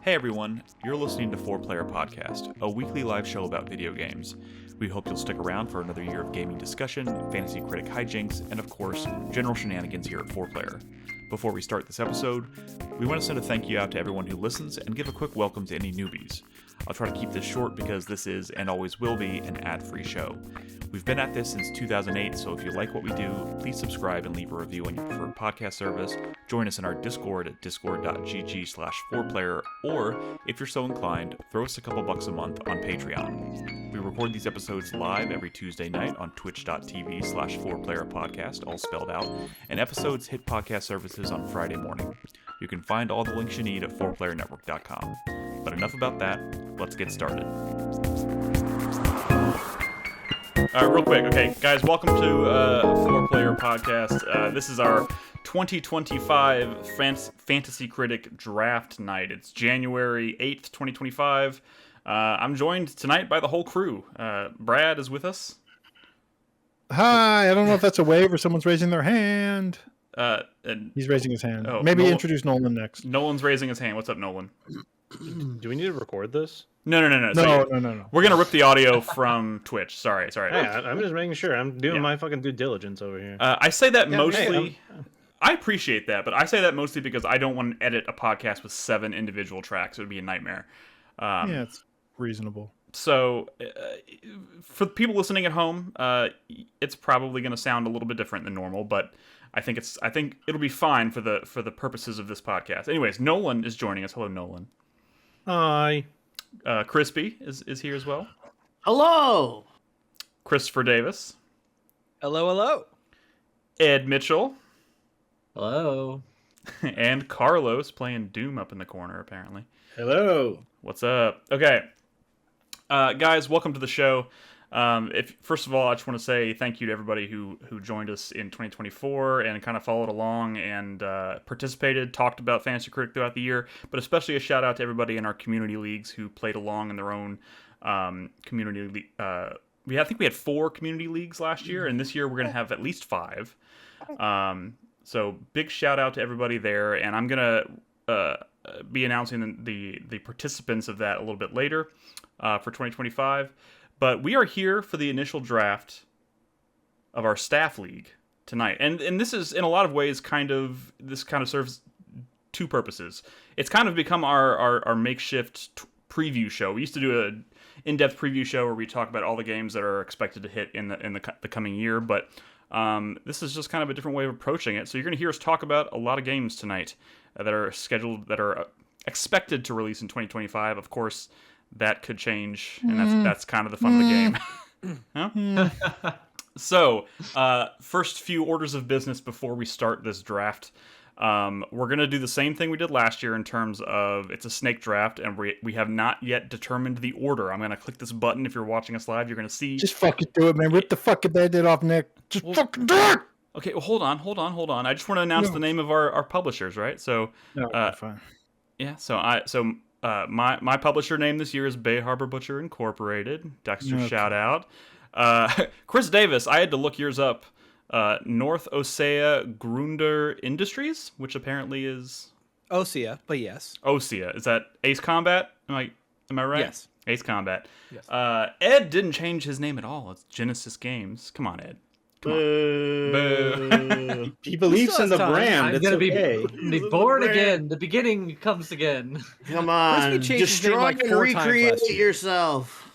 Hey everyone, you're listening to 4Player Podcast, a weekly live show about video games. We hope you'll stick around for another year of gaming discussion, Fantasy Critic hijinks, and of course, general shenanigans here at 4Player. Before we start this episode, we want to send a thank you out to everyone who listens and give a quick welcome to any newbies. I'll try to keep this short because this is, and always will be, an ad-free show. We've been at this since 2008, so if you like what we do, please subscribe and leave a review on your preferred podcast service. Join us in our Discord at discord.gg/4player, or, if you're so inclined, throw us a couple bucks a month on Patreon. We record these episodes live every Tuesday night on twitch.tv/4playerpodcast, all spelled out, and episodes hit podcast services on Friday morning. You can find all the links you need at 4playernetwork.com. But enough about that, let's get started. Real quick, okay, guys, welcome to 4Player Podcast. This is our 2025 Fantasy Critic Draft Night. It's January 8th, 2025. I'm joined tonight by the whole crew. Brad is with us. Hi, I don't know if that's a wave or someone's raising their hand. And He's raising his hand. Maybe introduce Nolan next. Nolan's raising his hand. What's up, Nolan? Do we need to record this? No. No. We're going to rip the audio from Twitch. Sorry. Hey, I'm just making sure. I'm doing my fucking due diligence over here. I say that mostly... I appreciate that, but I say that mostly because I don't want to edit a podcast with 7 individual tracks. It would be a nightmare. Yeah, it's reasonable. So, for the people listening at home, it's probably going to sound a little bit different than normal, but I think it'll be fine for the purposes of this podcast. Anyways, Nolan is joining us. Hello, Nolan. Hi. Crispy is here as well. Hello. Christopher Davis. Hello. Ed Mitchell. Hello. And Carlos playing Doom up in the corner, apparently. Hello. What's up? Okay. Guys, welcome to the show. First of all, I just want to say thank you to everybody who joined us in 2024 and kind of followed along and participated, talked about Fantasy Critic throughout the year, but especially a shout out to everybody in our community leagues who played along in their own community league. I think we had 4 community leagues last year, and this year we're going to have at least 5. So big shout out to everybody there, and I'm going to be announcing the participants of that a little bit later for 2025. But we are here for the initial draft of our staff league tonight. And this is, in a lot of ways, this kind of serves 2 purposes. It's kind of become our makeshift preview show. We used to do an in-depth preview show where we talk about all the games that are expected to hit in the coming year. But this is just kind of a different way of approaching it. So you're going to hear us talk about a lot of games tonight that are scheduled, that are expected to release in 2025. Of course, that could change, and that's kind of the fun of the game. So, first few orders of business before we start this draft. We're going to do the same thing we did last year in terms of it's a snake draft, and we have not yet determined the order. I'm going to click this button. If you're watching us live, you're going to see... Just fucking do it, man. Rip the fucking Band-Aid off, Nick. Fucking do it! Okay, well, hold on. I just want to announce the name of our publishers, right? So, fine. Yeah, my publisher name this year is Bay Harbor Butcher Incorporated. Dexter, shout out. Chris Davis, I had to look yours up. North Osea Grunder Industries, which apparently is Osea, but yes. Osea. Is that Ace Combat? Am I right? Yes. Ace Combat. Yes. Ed didn't change his name at all. It's Genesis Games. Come on, Ed. Come on. Boo. He believes in the brand. I'm going to be born again. The beginning comes again. Come on. Destroy and recreate yourself.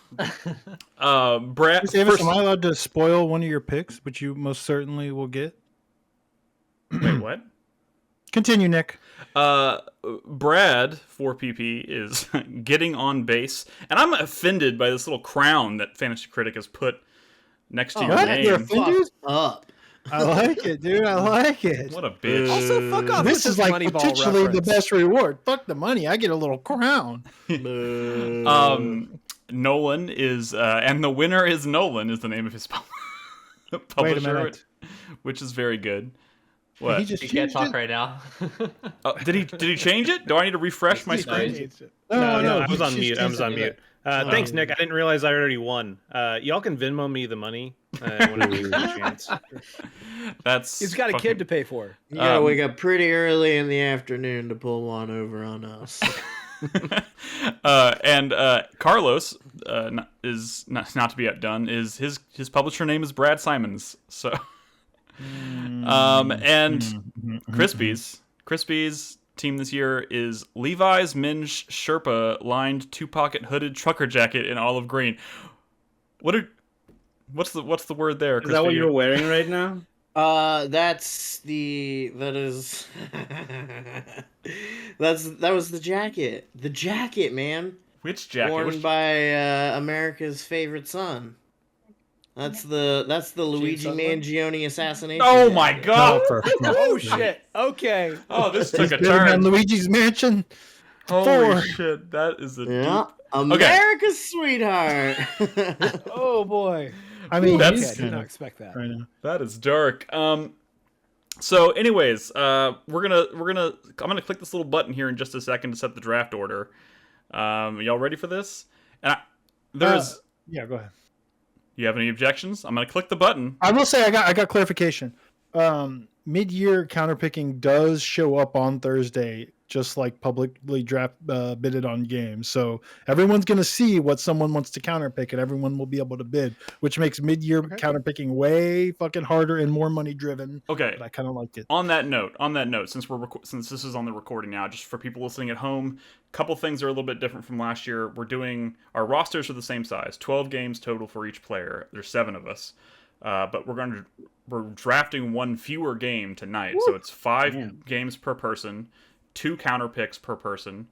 Brad, Davis, am I allowed to spoil one of your picks, which you most certainly will get? Wait, what? Continue, Nick. Brad, 4PP, is getting on base, and I'm offended by this little crown that Fantasy Critic has put next to your name. You're offended? Up. I like it, dude. I like it. What a bitch. Also, fuck off. This is like potentially the best reward. Fuck the money. I get a little crown. Nolan is, and the winner is Nolan is the name of his publisher. Wait a minute. Which is very good. What? He can't talk right now. Did he change it? Do I need to refresh my screen? No, I was on mute. Thanks, Nick. I didn't realize I already won. Y'all can Venmo me the money whenever you get a chance. He's got a kid to pay for. Yeah, we got pretty early in the afternoon to pull one over on us. And Carlos is not to be outdone. Is his publisher name is Brad Simons. So, and Crispy's team this year is Levi's Minge Sherpa lined 2-pocket hooded trucker jacket in olive green. What's the word there? Crispy? Is that what you're wearing right now? That was the jacket. The jacket, man. Which jacket? Worn by America's favorite son. That's the Luigi Mangione assassination. Oh jacket. my god! Oh shit. Okay. Oh, this took a Better turn. than Luigi's Mansion. Holy shit! That is a deep... America's sweetheart. Oh boy. I mean, That's- I did not expect that. right now. That is dark. So, anyways, I'm gonna click this little button here in just a second to set the draft order. Y'all ready for this? And Yeah, go ahead. you have any objections? I'm gonna click the button. I will say I got clarification. Mid-year counterpicking does show up on Thursday, just like publicly draft bidded on games. So everyone's going to see what someone wants to counterpick, and everyone will be able to bid, which makes mid-year counterpicking way fucking harder and more money driven. Okay. But I kind of like it. On that note, since since this is on the recording now, just for people listening at home, a couple things are a little bit different from last year. Our rosters are the same size, 12 games total for each player. There's 7 of us. But we're drafting one fewer game tonight, so it's 5 games per person, 2 counterpicks per person,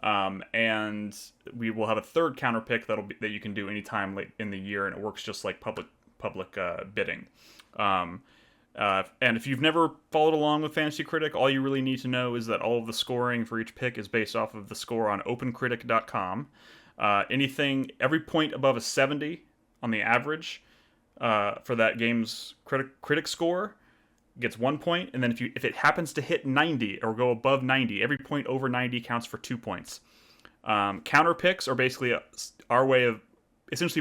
and we will have a third counterpick that you can do anytime late in the year, and it works just like public bidding. And if you've never followed along with Fantasy Critic, all you really need to know is that all of the scoring for each pick is based off of the score on opencritic.com. Every point above a 70 on the average for that game's critic score gets 1 point, and then if it happens to hit 90 or go above 90, every point over 90 counts for 2 points. Counterpicks are basically our way of essentially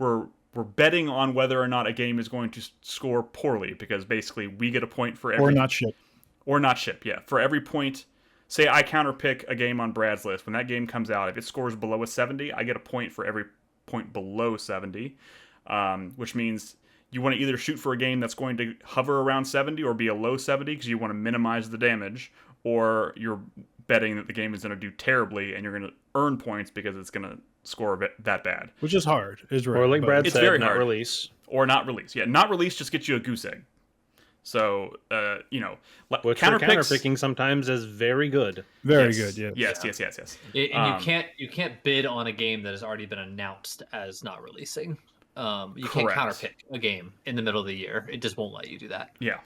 we're betting on whether or not a game is going to score poorly, because basically we get a point for every or not ship. Yeah, for every point. Say I counterpick a game on Brad's list. When that game comes out, if it scores below a 70, I get a point for every point below 70. Which means you want to either shoot for a game that's going to hover around 70 or be a low 70 because you want to minimize the damage, or you're betting that the game is going to do terribly and you're going to earn points because it's going to score that bad. Which is hard. Or like Brad said, very not hard. release. Or not release. Yeah, not release just gets you a goose egg. So, Which for counterpicking sometimes is very good. Very good, yeah. Yes. And you can't bid on a game that has already been announced as not releasing. You can't counterpick a game in the middle of the year. It just won't let you do that. Yeah.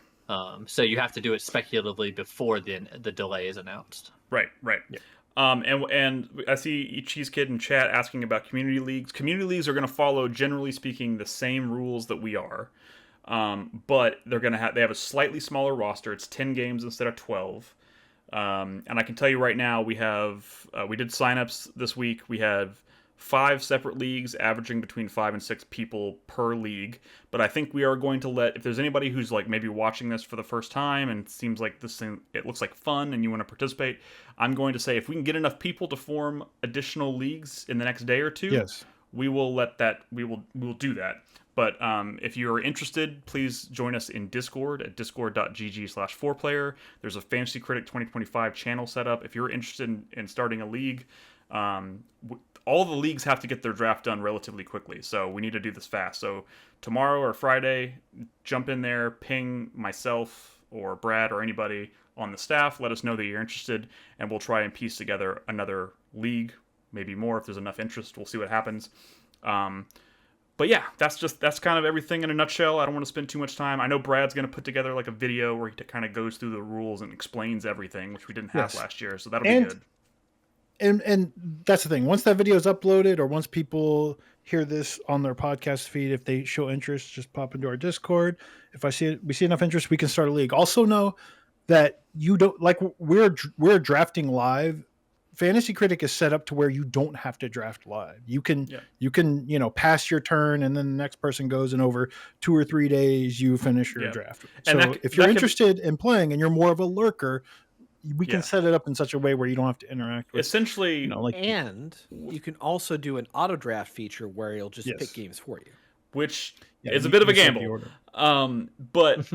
So you have to do it speculatively before the delay is announced. Right. Yeah. And I see Cheese Kid in chat asking about community leagues. Community leagues are going to follow, generally speaking, the same rules that we are, but they have a slightly smaller roster. It's 10 games instead of 12. And I can tell you right now, we did signups this week. We have 5 separate leagues, averaging between 5 and 6 people per league. But I think we are going to if there's anybody who's like maybe watching this for the first time and it seems like this thing, it looks like fun and you want to participate, I'm going to say if we can get enough people to form additional leagues in the next day or two, yes, we will do that. But if you're interested, please join us in Discord at discord.gg/4Player. There's a Fantasy Critic 2025 channel set up. If you're interested in starting a league, all the leagues have to get their draft done relatively quickly, so we need to do this fast. So tomorrow or Friday, jump in there, ping myself or Brad or anybody on the staff, let us know that you're interested, and we'll try and piece together another league, maybe more if there's enough interest. We'll see what happens. But yeah, that's kind of everything in a nutshell. I don't want to spend too much time. I know Brad's going to put together like a video where he kind of goes through the rules and explains everything, which we didn't have last year, so that'll be good. And that's the thing. Once that video is uploaded, or once people hear this on their podcast feed, if they show interest, just pop into our Discord. If we see enough interest, we can start a league. Also know that you don't we're drafting live. Fantasy Critic is set up to where you don't have to draft live. You can pass your turn, and then the next person goes, and over 2 or 3 days you finish your draft. So if you're interested in playing and you're more of a lurker, we can set it up in such a way where you don't have to interact with. Essentially, and you can also do an auto draft feature where you'll just pick games for you, which is a bit of a gamble. But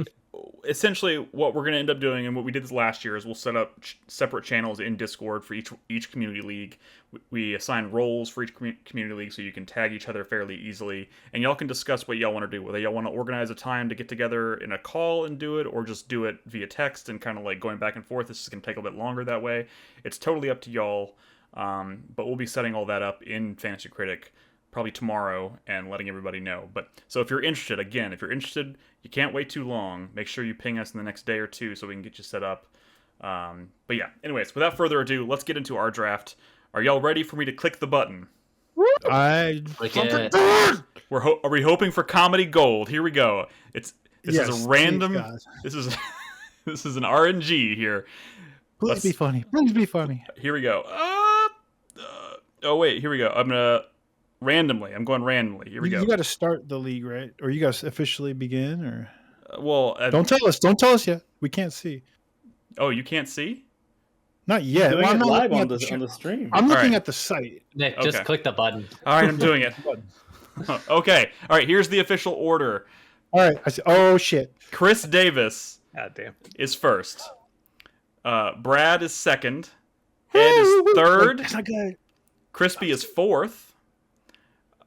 essentially, what we're going to end up doing, and what we did this last year, is we'll set up separate channels in Discord for each community league. We assign roles for each community league so you can tag each other fairly easily, and y'all can discuss what y'all want to do. Whether y'all want to organize a time to get together in a call and do it, or just do it via text and kind of like going back and forth. This is going to take a bit longer that way. It's totally up to y'all, but we'll be setting all that up in Fantasy Critic probably tomorrow and letting everybody know. But so if you're interested, you can't wait too long. Make sure you ping us in the next day or two so we can get you set up. But yeah, anyways, without further ado, let's get into our draft. Are y'all ready for me to click the button? Are we hoping for comedy gold? Here we go. This is a random. This is an RNG here. Please be funny. Please be funny. Here we go. Oh wait, here we go. I'm going randomly. Here we go. You got to start the league, right? Or you guys officially begin, or? Don't tell us. Don't tell us yet. We can't see. Oh, you can't see? Not yet. I'm doing it live on the stream. I'm looking at the site. Nick, just click the button. All right, I'm doing it. Okay. All right, here's the official order. All right. I see. Oh, shit. Chris Davis is first. Brad is second. Ed is third. That's not good. Crispy is fourth.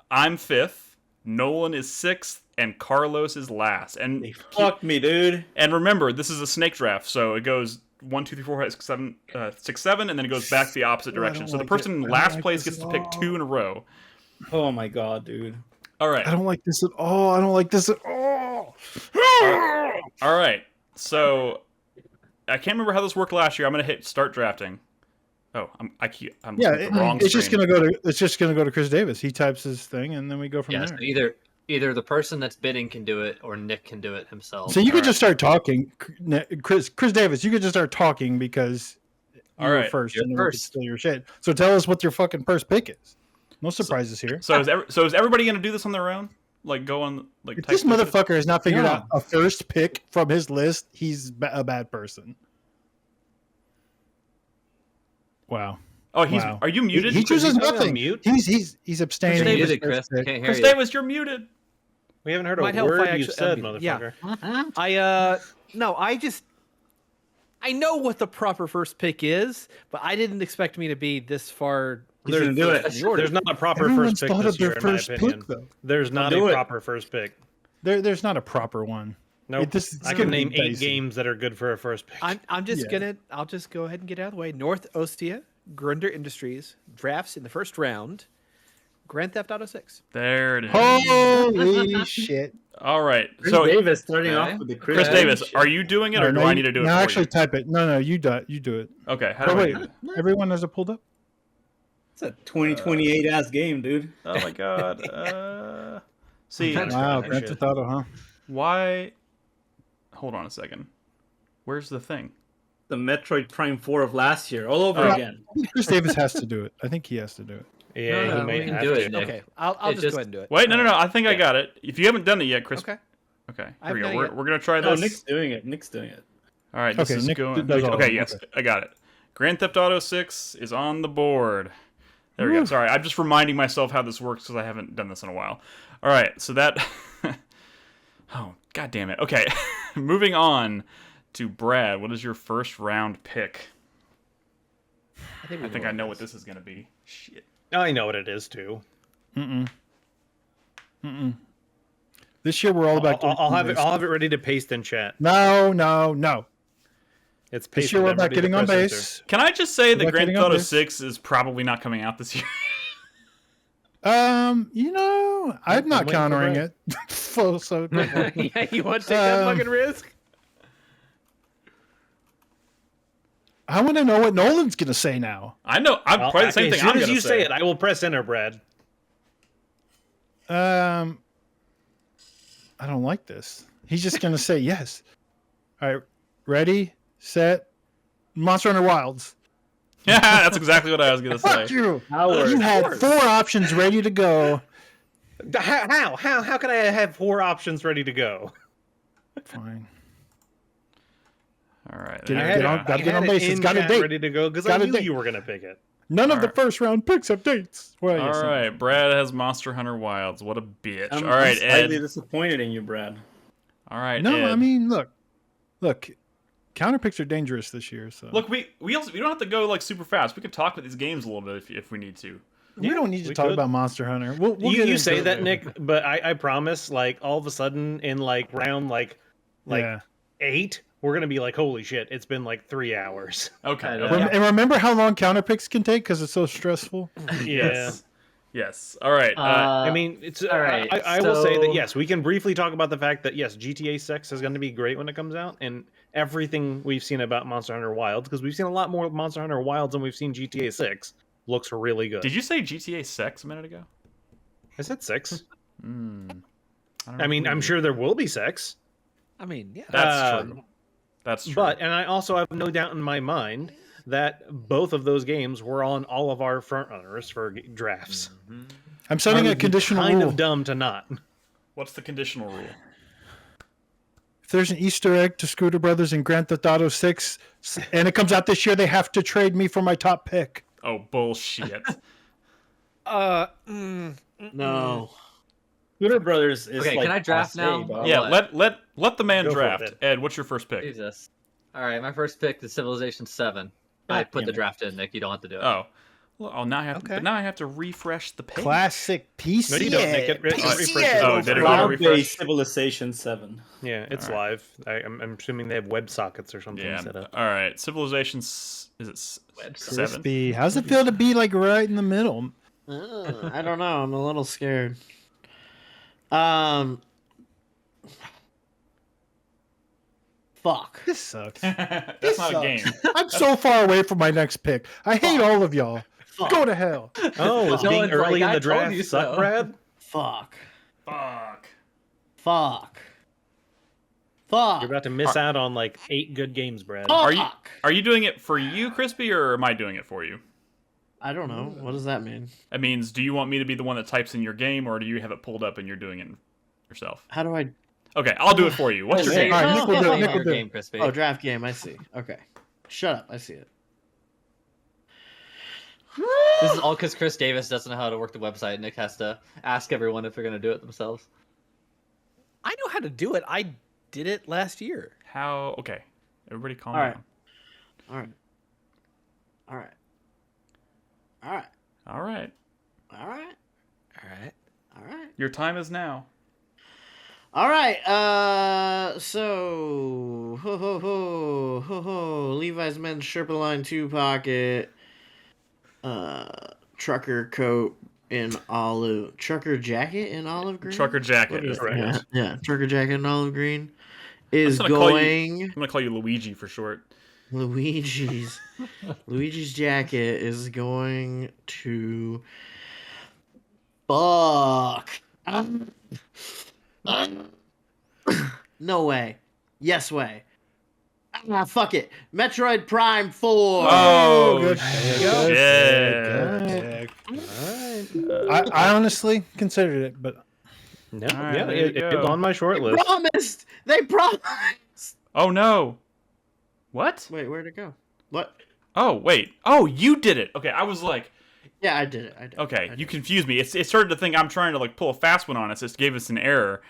I'm fifth. Nolan is sixth. And Carlos is last. And they fucked me, dude. And remember, this is a snake draft, so it goes 1, 2, 3, 4, 5, 6, 7, 6, 7, and then it goes back the opposite direction. So the person in last place gets to pick 2 in a row. Oh my god, dude. All right. I don't like this at all. All right. So I can't remember how this worked last year. I'm gonna hit start drafting. Oh, I'm wrong. It's just gonna go to Chris Davis. He types his thing, and then we go from there. So either the person that's bidding can do it, or Nick can do it himself. So you could just start talking, Chris Davis. You could just start talking because you're first, and then steal your shit. So tell us what your fucking first pick is. No surprises here. So is everybody gonna do this on their own? Like go on like. If this motherfucker has not figured out a first pick from his list, he's a bad person. Wow. Oh, Are you muted? He chooses nothing. Mute? He's abstaining. You're muted, Chris. Can't hear Chris you. Davis, you're muted. We haven't heard a word you said, motherfucker. I know what the proper first pick is, but I didn't expect me to be this far. There's not a proper Everyone's first pick this year, in my opinion. There's not a proper first pick. There's not a proper one. No, nope. I can name 8 games that are good for a first pick. I'll just go ahead and get out of the way. North Ostia, Grunder Industries, drafts in the first round. Grand Theft Auto 6. There it is. Holy shit. All right. Chris Davis starting off with the Chris Davis, are you doing it or do I need to do it? No, actually type it. No, you do it. Okay. How do I do it? Everyone has it pulled up? It's a 2028 ass game, dude. Oh my god. See. Wow, Grand Theft Auto, huh? Why? Hold on a second. Where's the thing? The Metroid Prime 4 of last year, all over again. Chris Davis has to do it. I think he has to do it. Yeah, we can do it, Nick. Okay, I'll just go ahead and do it. Wait, no. I think I got it. If you haven't done it yet, Chris. Okay. Here we go. We're gonna try this. Oh, Nick's doing it. All right. This is Nick going. does all Okay. of Yes, it. I got it. Grand Theft Auto 6 is on the board. There we go. Sorry, I'm just reminding myself how this works because I haven't done this in a while. All right. So that. Oh, god damn it. Okay. Moving on to Brad. What is your first round pick? I think I know what this is gonna be. Shit. I know what it is too. This year we're all about. I'll have it ready to paste in chat. No. It's pasted. This year we're about getting on base. Can I just say that Grand Theft Auto 6 is probably not coming out this year? I'm not countering it. Yeah, you want to take that fucking risk? I want to know what Nolan's gonna say now. I know. I'm probably the same thing. As soon as you say it, I will press enter, Brad. I don't like this. He's just gonna say yes. All right, ready, set, Monster Hunter Wilds. Yeah, that's exactly what I was gonna say. Fuck you! You had 4 options ready to go. How can I have 4 options ready to go? Fine. All right. Get on base. It's got a date. Ready to go because I knew you were going to pick it. None of the first round picks have dates. Well, All right. Brad has Monster Hunter Wilds. What a bitch. I'm all right, slightly Ed. disappointed in you, Brad. All right. No, Ed. I mean, look. Counterpicks are dangerous this year. So look, we don't have to go like super fast. We could talk about these games a little bit if we need to. we don't need to talk about Monster Hunter. We'll you say that, Nick, but I promise, like all of a sudden in like round like 8, we're gonna be like, holy shit! It's been like 3 hours. Okay. And remember how long Counterpicks can take because it's so stressful. Yes. All right. I mean, it's all right. I will say that yes, we can briefly talk about the fact that yes, GTA 6 is going to be great when it comes out, and everything we've seen about Monster Hunter Wilds, because we've seen a lot more Monster Hunter Wilds than we've seen GTA 6, looks really good. Did you say GTA 6 a minute ago? I said 6. I mean, I'm sure there will be 6. I mean, yeah. That's true. That's true. But, and I also have no doubt in my mind that both of those games were on all of our front runners for drafts. I'm setting a conditional kind rule. of dumb to not. What's the conditional rule? If there's an Easter egg to Scooter Brothers in Grand Theft Auto 6 and it comes out this year, they have to trade me for my top pick. Oh, bullshit. No. Scooter Brothers is Okay, like can I draft now? Yeah, let the man Go for draft. it. Ed, what's your first pick? Jesus. All right, my first pick is Civilization 7. I put the draft in, Nick. You don't have to do it. Oh. Well, now I have to, but now I have to refresh the page. Classic PC. No, you don't, Nick. Refresh it. Oh, did it Cloud-based refresh? Civilization 7. Yeah, it's live. I'm assuming they have WebSockets or something Yeah. set up. All right. Civilization is it 7? Crispy. How's it feel to be like right in the middle? I don't know. I'm a little scared. Fuck. This sucks. That's not a game. I'm so far away from my next pick. I hate all of y'all. Fuck. Go to hell. Oh, is No being one's early like, in "I the told draft you suck, so." Brad? Fuck. Fuck. Fuck. You're about to miss out on like 8 good games, Brad. Fuck. Are you doing it for you, Crispy, or am I doing it for you? I don't know. What does that mean? That means, do you want me to be the one that types in your game, or do you have it pulled up and you're doing it yourself? How do I... Okay, I'll do it for you. What's your Say game? All right, Nick will do it. Nick will your do it. game, Crispy. Oh, draft game. I see. Okay. Shut up. I see it. This is all because Chris Davis doesn't know how to work the website. Nick has to ask everyone if they're going to do it themselves. I know how to do it. I did it last year. How? Okay, everybody calm All right. down. All right. All right. All right. All right. All right. All right. All right. Your time is now. All right. So Levi's men's Sherpa Line 2 pocket. Trucker coat in olive. Trucker jacket in olive green. Trucker jacket is Right. right. Yeah. Trucker jacket in olive green is I'm gonna going. call you Luigi for short. Luigi's jacket is going to fuck. No way. Yes way. Fuck it. Metroid Prime 4. Oh, good shit. I honestly considered it, but No, All right, yeah, there you it's go. on my short They list. promised. They promised. Oh no. What? Wait, where'd it go? What? Oh wait. Oh, you did it. Okay, I was like, Yeah, I did it. okay, you confused me. It started to think I'm trying to like pull a fast one on us. It gave us an error.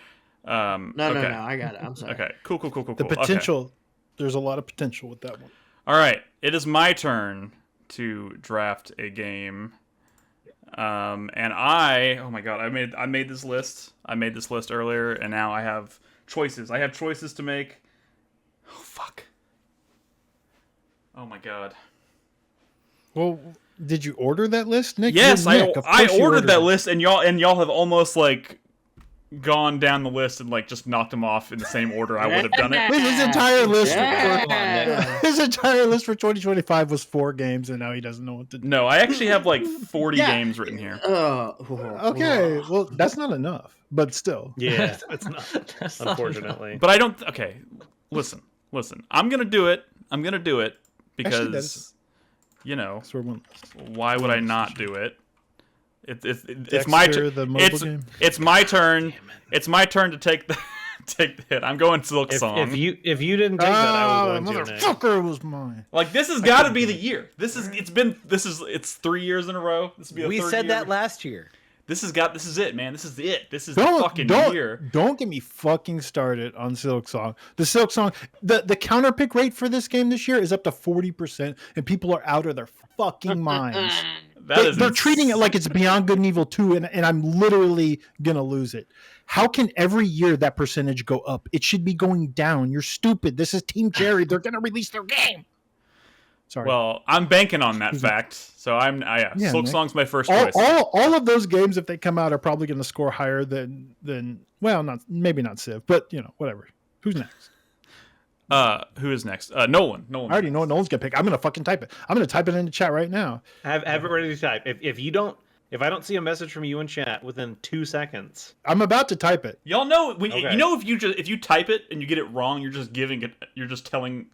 No, okay. no. I got it. I'm sorry. Okay. Cool. the Okay. potential, there's a lot of potential with that one. All right, it is my turn to draft a game. And oh my god, I made this list. I made this list earlier, and now I have choices. I have choices to make. Oh fuck. Oh my god. Well, did you order that list, Nick? Yes, You're Nick. Of I course you ordered that it. list, and y'all have almost like gone down the list and like just knocked them off in the same order I would have done it. Wait, his entire list. Yeah. His entire list for 2025 was 4 games, and now he doesn't know what to do. No, I actually have like 40 Yeah. games written here. Okay, well, that's not enough, but still. Yeah, it's not. That's not Unfortunately, But I don't. Okay, listen. I'm gonna do it. Because Actually, that's- you know, That's where one. why would I not do it? It's Dexter, my turn. the mobile game? It's my turn. It's my turn to take take the hit. I'm going Silk Song. If you didn't take that, I was going to. Motherfucker was mine. Like, this has got to be the year. It's 3 years in a row. This will be the We third said year. that last year. This is it, man. This is it. This is the fucking year. Don't get me fucking started on Silk Song. The Silk Song, the counter pick rate for this game this year is up to 40%, and people are out of their fucking minds. They're treating it like it's Beyond Good and Evil 2, and I'm literally gonna lose it. How can every year that percentage go up? It should be going down. You're stupid. This is Team Jerry. They're gonna release their game. Sorry. Well, I'm banking on that fact. So Silk Nick. Song's my first choice. All of those games, if they come out, are probably going to score higher than maybe not Civ, but whatever. Who's next? Who is next? Nolan. I already know what Nolan's gonna pick. I'm gonna fucking type it. I'm gonna type it in the chat right now. Have it ready to type. If I don't see a message from you in chat within 2 seconds, I'm about to type it. Y'all know Okay. if you type it and you get it wrong, you're just telling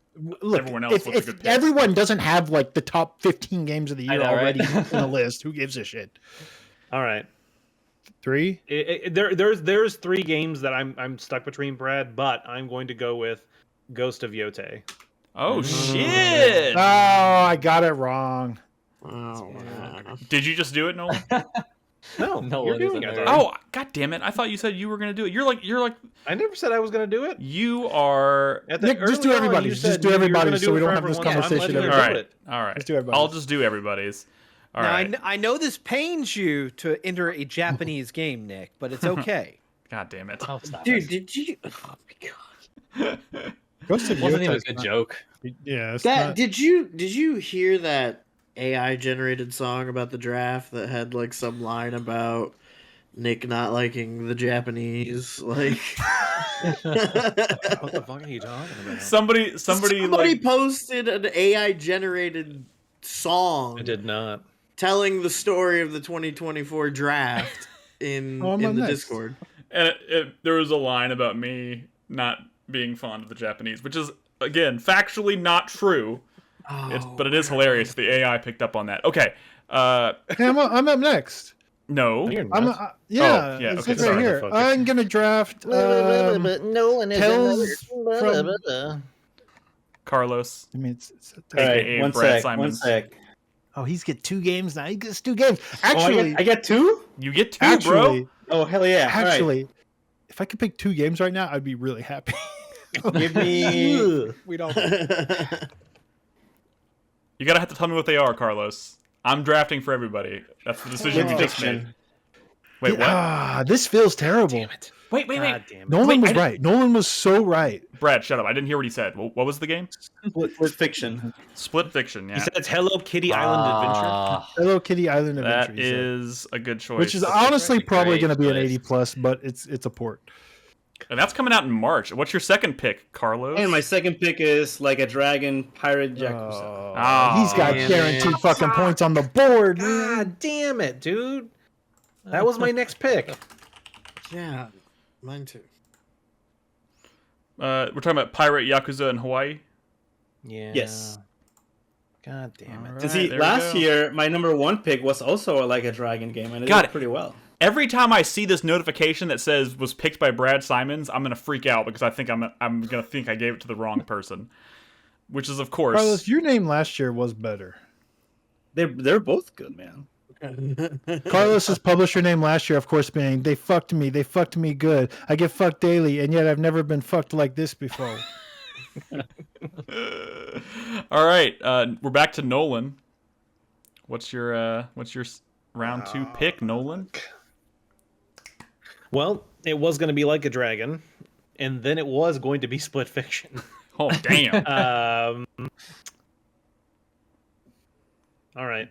Look, everyone else what's a good if pick. everyone doesn't have like the top 15 games of the year know, right? already in the list, who gives a shit? all right. 3. There's 3 games that I'm stuck between, Brad, but I'm going to go with Ghost of Yote. Oh shit! Oh, I got it wrong. Oh, man. Did you just do it, Nolan? No, No you're one is doing a it. nerd. Oh, god damn it! I thought you said you were gonna do it. You're like I never said I was going to do it. you are. At the Nick, just do early on, everybody's. you Just said do you were everybody's gonna so do we it don't for have this everyone. I'm conversation letting every you All do right, it. all right. Let's do everybody's. I'll just do everybody's. All Now, right. I know this pains you to enter a Japanese game, Nick, but it's okay. God damn it! Oh, stop Dude, it. did you? Oh my god. Ghost of It wasn't even a Yota's good not- joke. Yeah, it's That not- did you hear that AI generated song about the draft that had like some line about Nick not liking the Japanese? Like What the fuck are you talking about? Somebody like posted an AI generated song I did not. telling the story of the 2024 draft in Oh, I'm the on next. Discord. and there was a line about me not being fond of the Japanese, which is again factually not true. But it is hilarious. The AI picked up on that. Okay. Hey, I'm up next. No. You're I'm nuts. yeah, it okay, says sorry, right here. motherfucker. I'm gonna draft Nolan Tales from. Carlos. I mean, All AKA right, one Brad sec, one Simons. sec. oh, he's get 2 games now. He gets 2 games. Oh, Actually, I get 2? You get 2, bro. Oh, hell yeah. All right. actually, if I could pick 2 games right now, I'd be really happy. Give me... We don't. You gotta have to tell me what they are, Carlos. I'm drafting for everybody. That's the decision you just made. Fiction. Wait, what? This feels terrible. Wait. God damn it. Nolan Wait, was I didn't- right. Nolan was so right. Brad, shut up. I didn't hear what he said. What was the game? With fiction. Split Fiction, He yeah. said it's Hello Kitty Island Adventure. Hello Kitty Island Adventure. That he said. is a good choice. Which is honestly Great probably going to be an choice. 80 plus, but it's a port. And that's coming out in March. What's your second pick, Carlos? And my second pick is like a dragon pirate Yakuza. Ah, He's got damn guaranteed it. fucking points on the board. man. God damn it, dude. That was my next pick. Yeah, mine too. we're talking about Pirate Yakuza in Hawaii. Yeah. Yes. God damn it. All And see, there we last go. year, my number 1 pick was also like a dragon game, and it Got did it. pretty well. Every time I see this notification that says was picked by Brad Simons, I'm gonna freak out because I think I'm gonna think I gave it to the wrong person. Which is of course Carlos, your name last year was better. They're both good, man. Carlos's publisher name last year, of course, being "They fucked me. They fucked me good. I get fucked daily, and yet I've never been fucked like this before." All right, we're back to Nolan. What's your round 2 pick, Nolan? Well, it was going to be Like a Dragon, and then it was going to be Split Fiction. Oh damn. All right.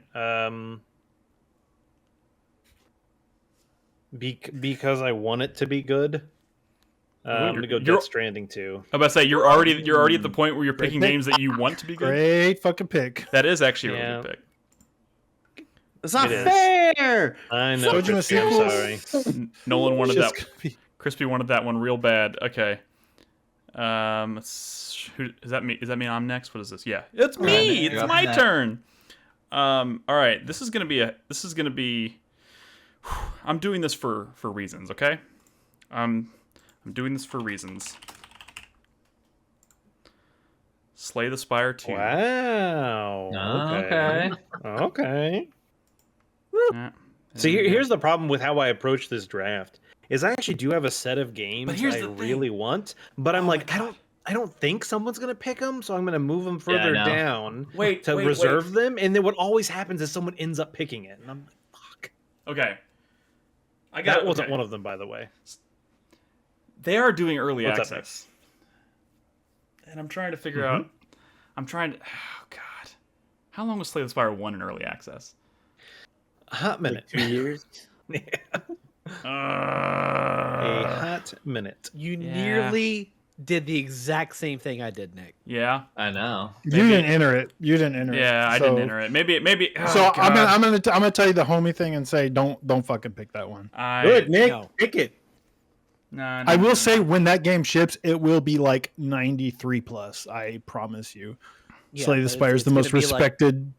Because I want it to be good, I'm gonna go you're- Death Stranding 2. I'm about to say you're already at the point where you're picking games that you want to be good. Great fucking pick. That is actually a really Yeah. good pick. It's not It is. fair. I know. Told you Crispy, I'm a sorry. Nolan wanted Just that. gonna be- Crispy wanted that one real bad. Okay. Who is that? Me? Is that me? I'm next. What is this? Yeah, it's me. It's my turn. All right. This is gonna be. I'm doing this for reasons. Okay. I'm I'm doing this for reasons. Slay the Spire 2. Wow. Okay. Okay. Yeah. So here's the problem with how I approach this draft. Is I actually do have a set of games here's I the thing. really want, but I'm Oh like, my God. I don't think someone's gonna pick them, so I'm gonna move them further know. down Wait, to wait, reserve them. And then what always happens is someone ends up picking it, and I'm like, fuck. Okay. That wasn't one of them, by the way. They are doing early What's up, access. And I'm trying to figure out. Oh, God. How long was Slay the Spire 1 in early access? A hot minute. 2 years. A hot minute. You Yeah. nearly did the exact same thing I did, Nick. Yeah. I know. You didn't enter it. You didn't enter it. Yeah, I So- didn't enter it. Maybe. Oh, So I'm God. gonna tell you the homie thing and say don't fucking pick that one. Good, Nick. No. Pick it. No, I will say when that game ships, it will be like 93 plus. I promise you. Yeah, Slay the but Spire is it's the most gonna be like- respected,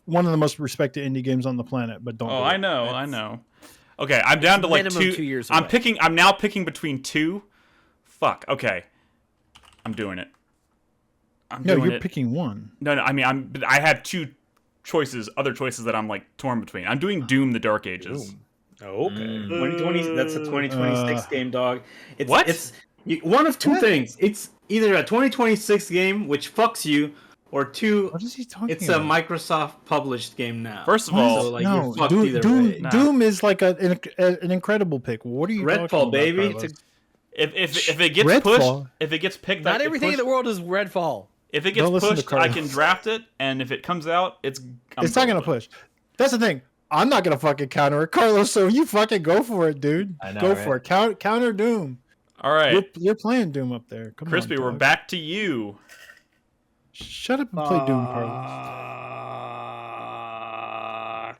one of the most respected indie games on the planet. But don't. Oh, do I it. know. Okay, I'm down to like minimum 2. 2 years I'm away. I'm now picking between 2. Fuck. Okay. I'm doing it. No, doing you're it. picking one. No. I mean, I had 2 other choices that I'm like torn between. I'm doing Doom: The Dark Ages. Okay. 2020. That's a 2026 game, dog. It's, What? It's one of two things. It's either a 2026 game, which fucks you, or 2. What is he talking It's a about? Microsoft published game now. First of What is- all, So, like, no, you're fucked Doom, either Doom, way. Nah. Doom is like an incredible pick. What are you talking Redfall, about, baby. Carlos? if it gets Redfall. pushed, if it gets picked, Not it everything in pushed- the world is Redfall. If it Don't gets listen to pushed, I Carlos. can draft it, and if it comes out, it's not gonna push. That's the thing. I'm not gonna fucking counter it, Carlos. So you fucking go for it, dude. I know, go right? for it. Counter Doom. All right, You're playing Doom up there. Come Crispy, on, we're dog. back to you. Shut up and play Doom, Carlos.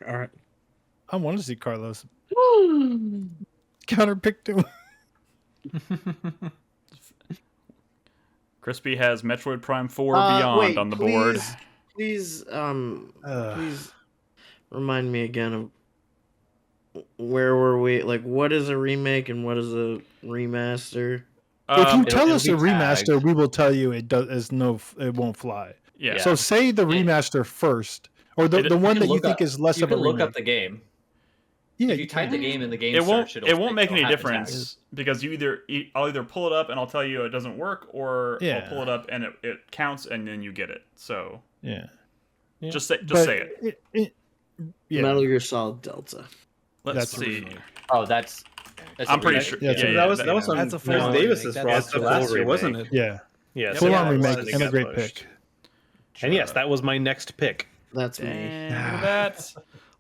All right. I want to see Carlos counter pick Doom. Crispy has Metroid Prime 4 Beyond wait, on the board. Please, please remind me again of where were we? Like, what is a remake and what is a remaster? If you Um, tell it'll us be a remaster, tagged. we will tell you it won't fly. yeah. Yeah. So say the remaster first, or the It- one You that can you look think up- is less you of a can look remake. up the game. Yeah, If you type the game in the game it won't. search, It won't make any it'll have the difference because I'll either pull it up and I'll tell you it doesn't work, or Yeah. I'll pull it up and it counts and then you get it. So yeah. just say But say it. Yeah. Metal Gear Solid Delta. Let's That's see. original. Oh, that's I'm a pretty remake. sure. Yeah, Yeah, so yeah, that was on That's a full Miles on Davis's remake. roster That's a last full year, wasn't remake. it? Yeah. Yeah. Full on yeah, remake it and a got great pushed. pick. And yes, that was my next pick. That's me. And look at that.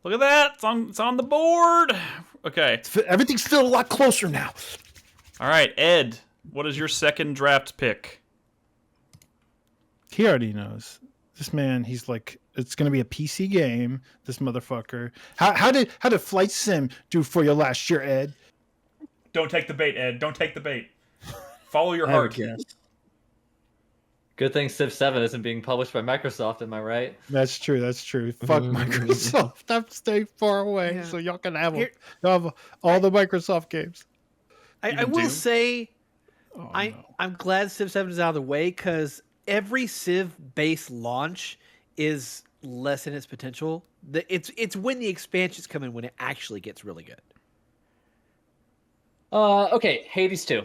Look at that. It's on the board. Okay. Everything's still a lot closer now. All right, Ed. What is your second draft pick? He already knows. This man, he's like, it's gonna be a PC game. This motherfucker. How did Flight Sim do for you last year, Ed? Don't take the bait, Ed. Don't take the bait. Follow your I have a heart. guess. Good thing Civ 7 isn't being published by Microsoft, am I right? That's true. That's true. Fuck Microsoft. I'm staying far away, Yeah. so y'all can have Here- y'all have all the Microsoft games. I Even will Doom? say Oh, I'm no. glad Civ 7 is out of the way because every Civ-based launch is less in its potential. It's when the expansions come in when it actually gets really good. Okay, Hades 2.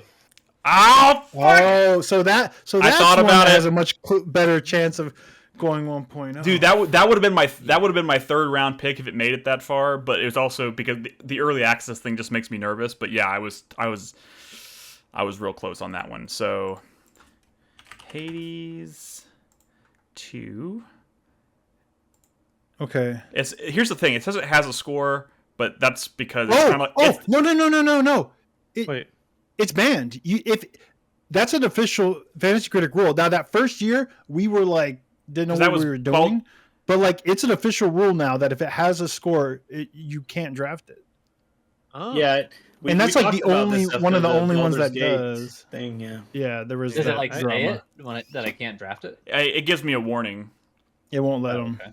Oh, fuck. Oh, so that's thought one about that it. has a much better chance of going 1.0. Dude, that would have been my third round pick if it made it that far. But it was also because the early access thing just makes me nervous. But yeah, I was real close on that one. So Hades 2. Okay. Here's the thing. It says it has a score, but that's because it's kind of like No. Wait. It's banned. If that's an official Fantasy Critic rule. Now that first year we were like didn't know That what was we were doing, but like it's an official rule now that if it has a score, you can't draft it. Oh. Yeah. And that's like the only one of the only ones Baldur's that Gate does. thing. Yeah. Yeah, there was Does that it like drama. say it that I can't draft it? it gives me a warning. It won't let them. Okay.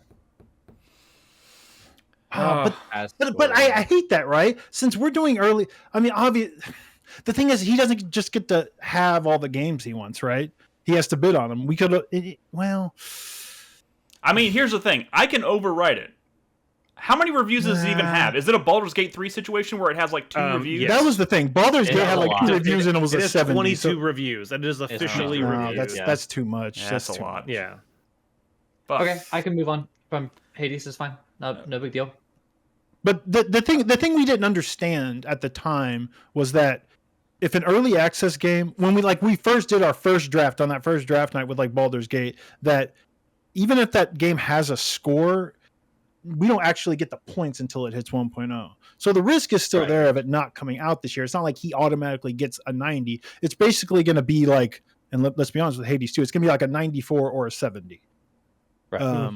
But As but I hate that, right? Since we're doing early, I mean, obvious. The thing is, he doesn't just get to have all the games he wants, right? He has to bid on them. We could, well. I mean, here's the thing. I can overwrite it. How many reviews does it even have? Is it a Baldur's Gate 3 situation where it has like 2 reviews? That was the thing. Baldur's Gate had like 2 reviews and it was a 70. 22 reviews. That is officially reviewed. That's too much. Yeah, that's a lot. Yeah. But, okay, I can move on from Hades. Is fine. No big deal. But the thing we didn't understand at the time was that if an early access game, when we first did our first draft on that first draft night with like Baldur's Gate, that even if that game has a score, we don't actually get the points until it hits 1.0. So the risk is still there of it not coming out this year. It's not like he automatically gets a 90. It's basically going to be like, and let's be honest with Hades too, it's going to be like a 94 or a 70. Right.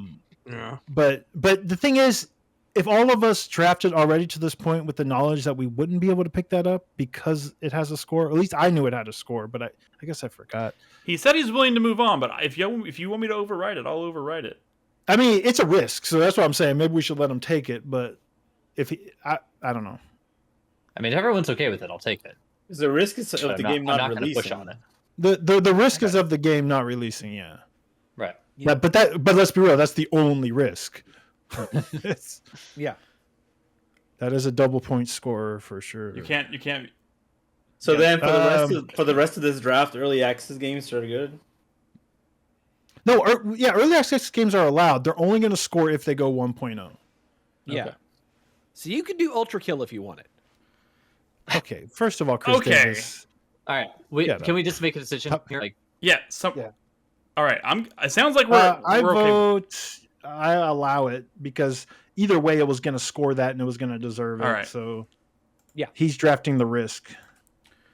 Yeah. But the thing is, if all of us drafted already to this point with the knowledge that we wouldn't be able to pick that up because it has a score, or at least I knew it had a score, but I guess I forgot. he said he's willing to move on, but if you want me to overwrite it, I'll overwrite it. I mean, it's a risk, so that's what I'm saying. Maybe we should let him take it, but if I don't know. I mean, if everyone's okay with it, I'll take it. Is the risk of the game not I'm not going to releasing? push on it. The risk is of the game not releasing, yeah. Right. Yeah. But let's be real, that's the only risk. Yeah. That is a double point scorer for sure. You can't. So then, for the rest of this draft, early access games are good. No, early access games are allowed. They're only going to score if they go 1.0. Yeah. Okay. So you can do Ultra Kill if you want it. Okay, first of all, Chris Davis. All right. Can we just make a decision here? Like, Yeah. Yeah. All right. It sounds like we're I we're okay. vote. I allow it because either way, it was going to score that and it was going to deserve it. All right. So, yeah, he's drafting the risk.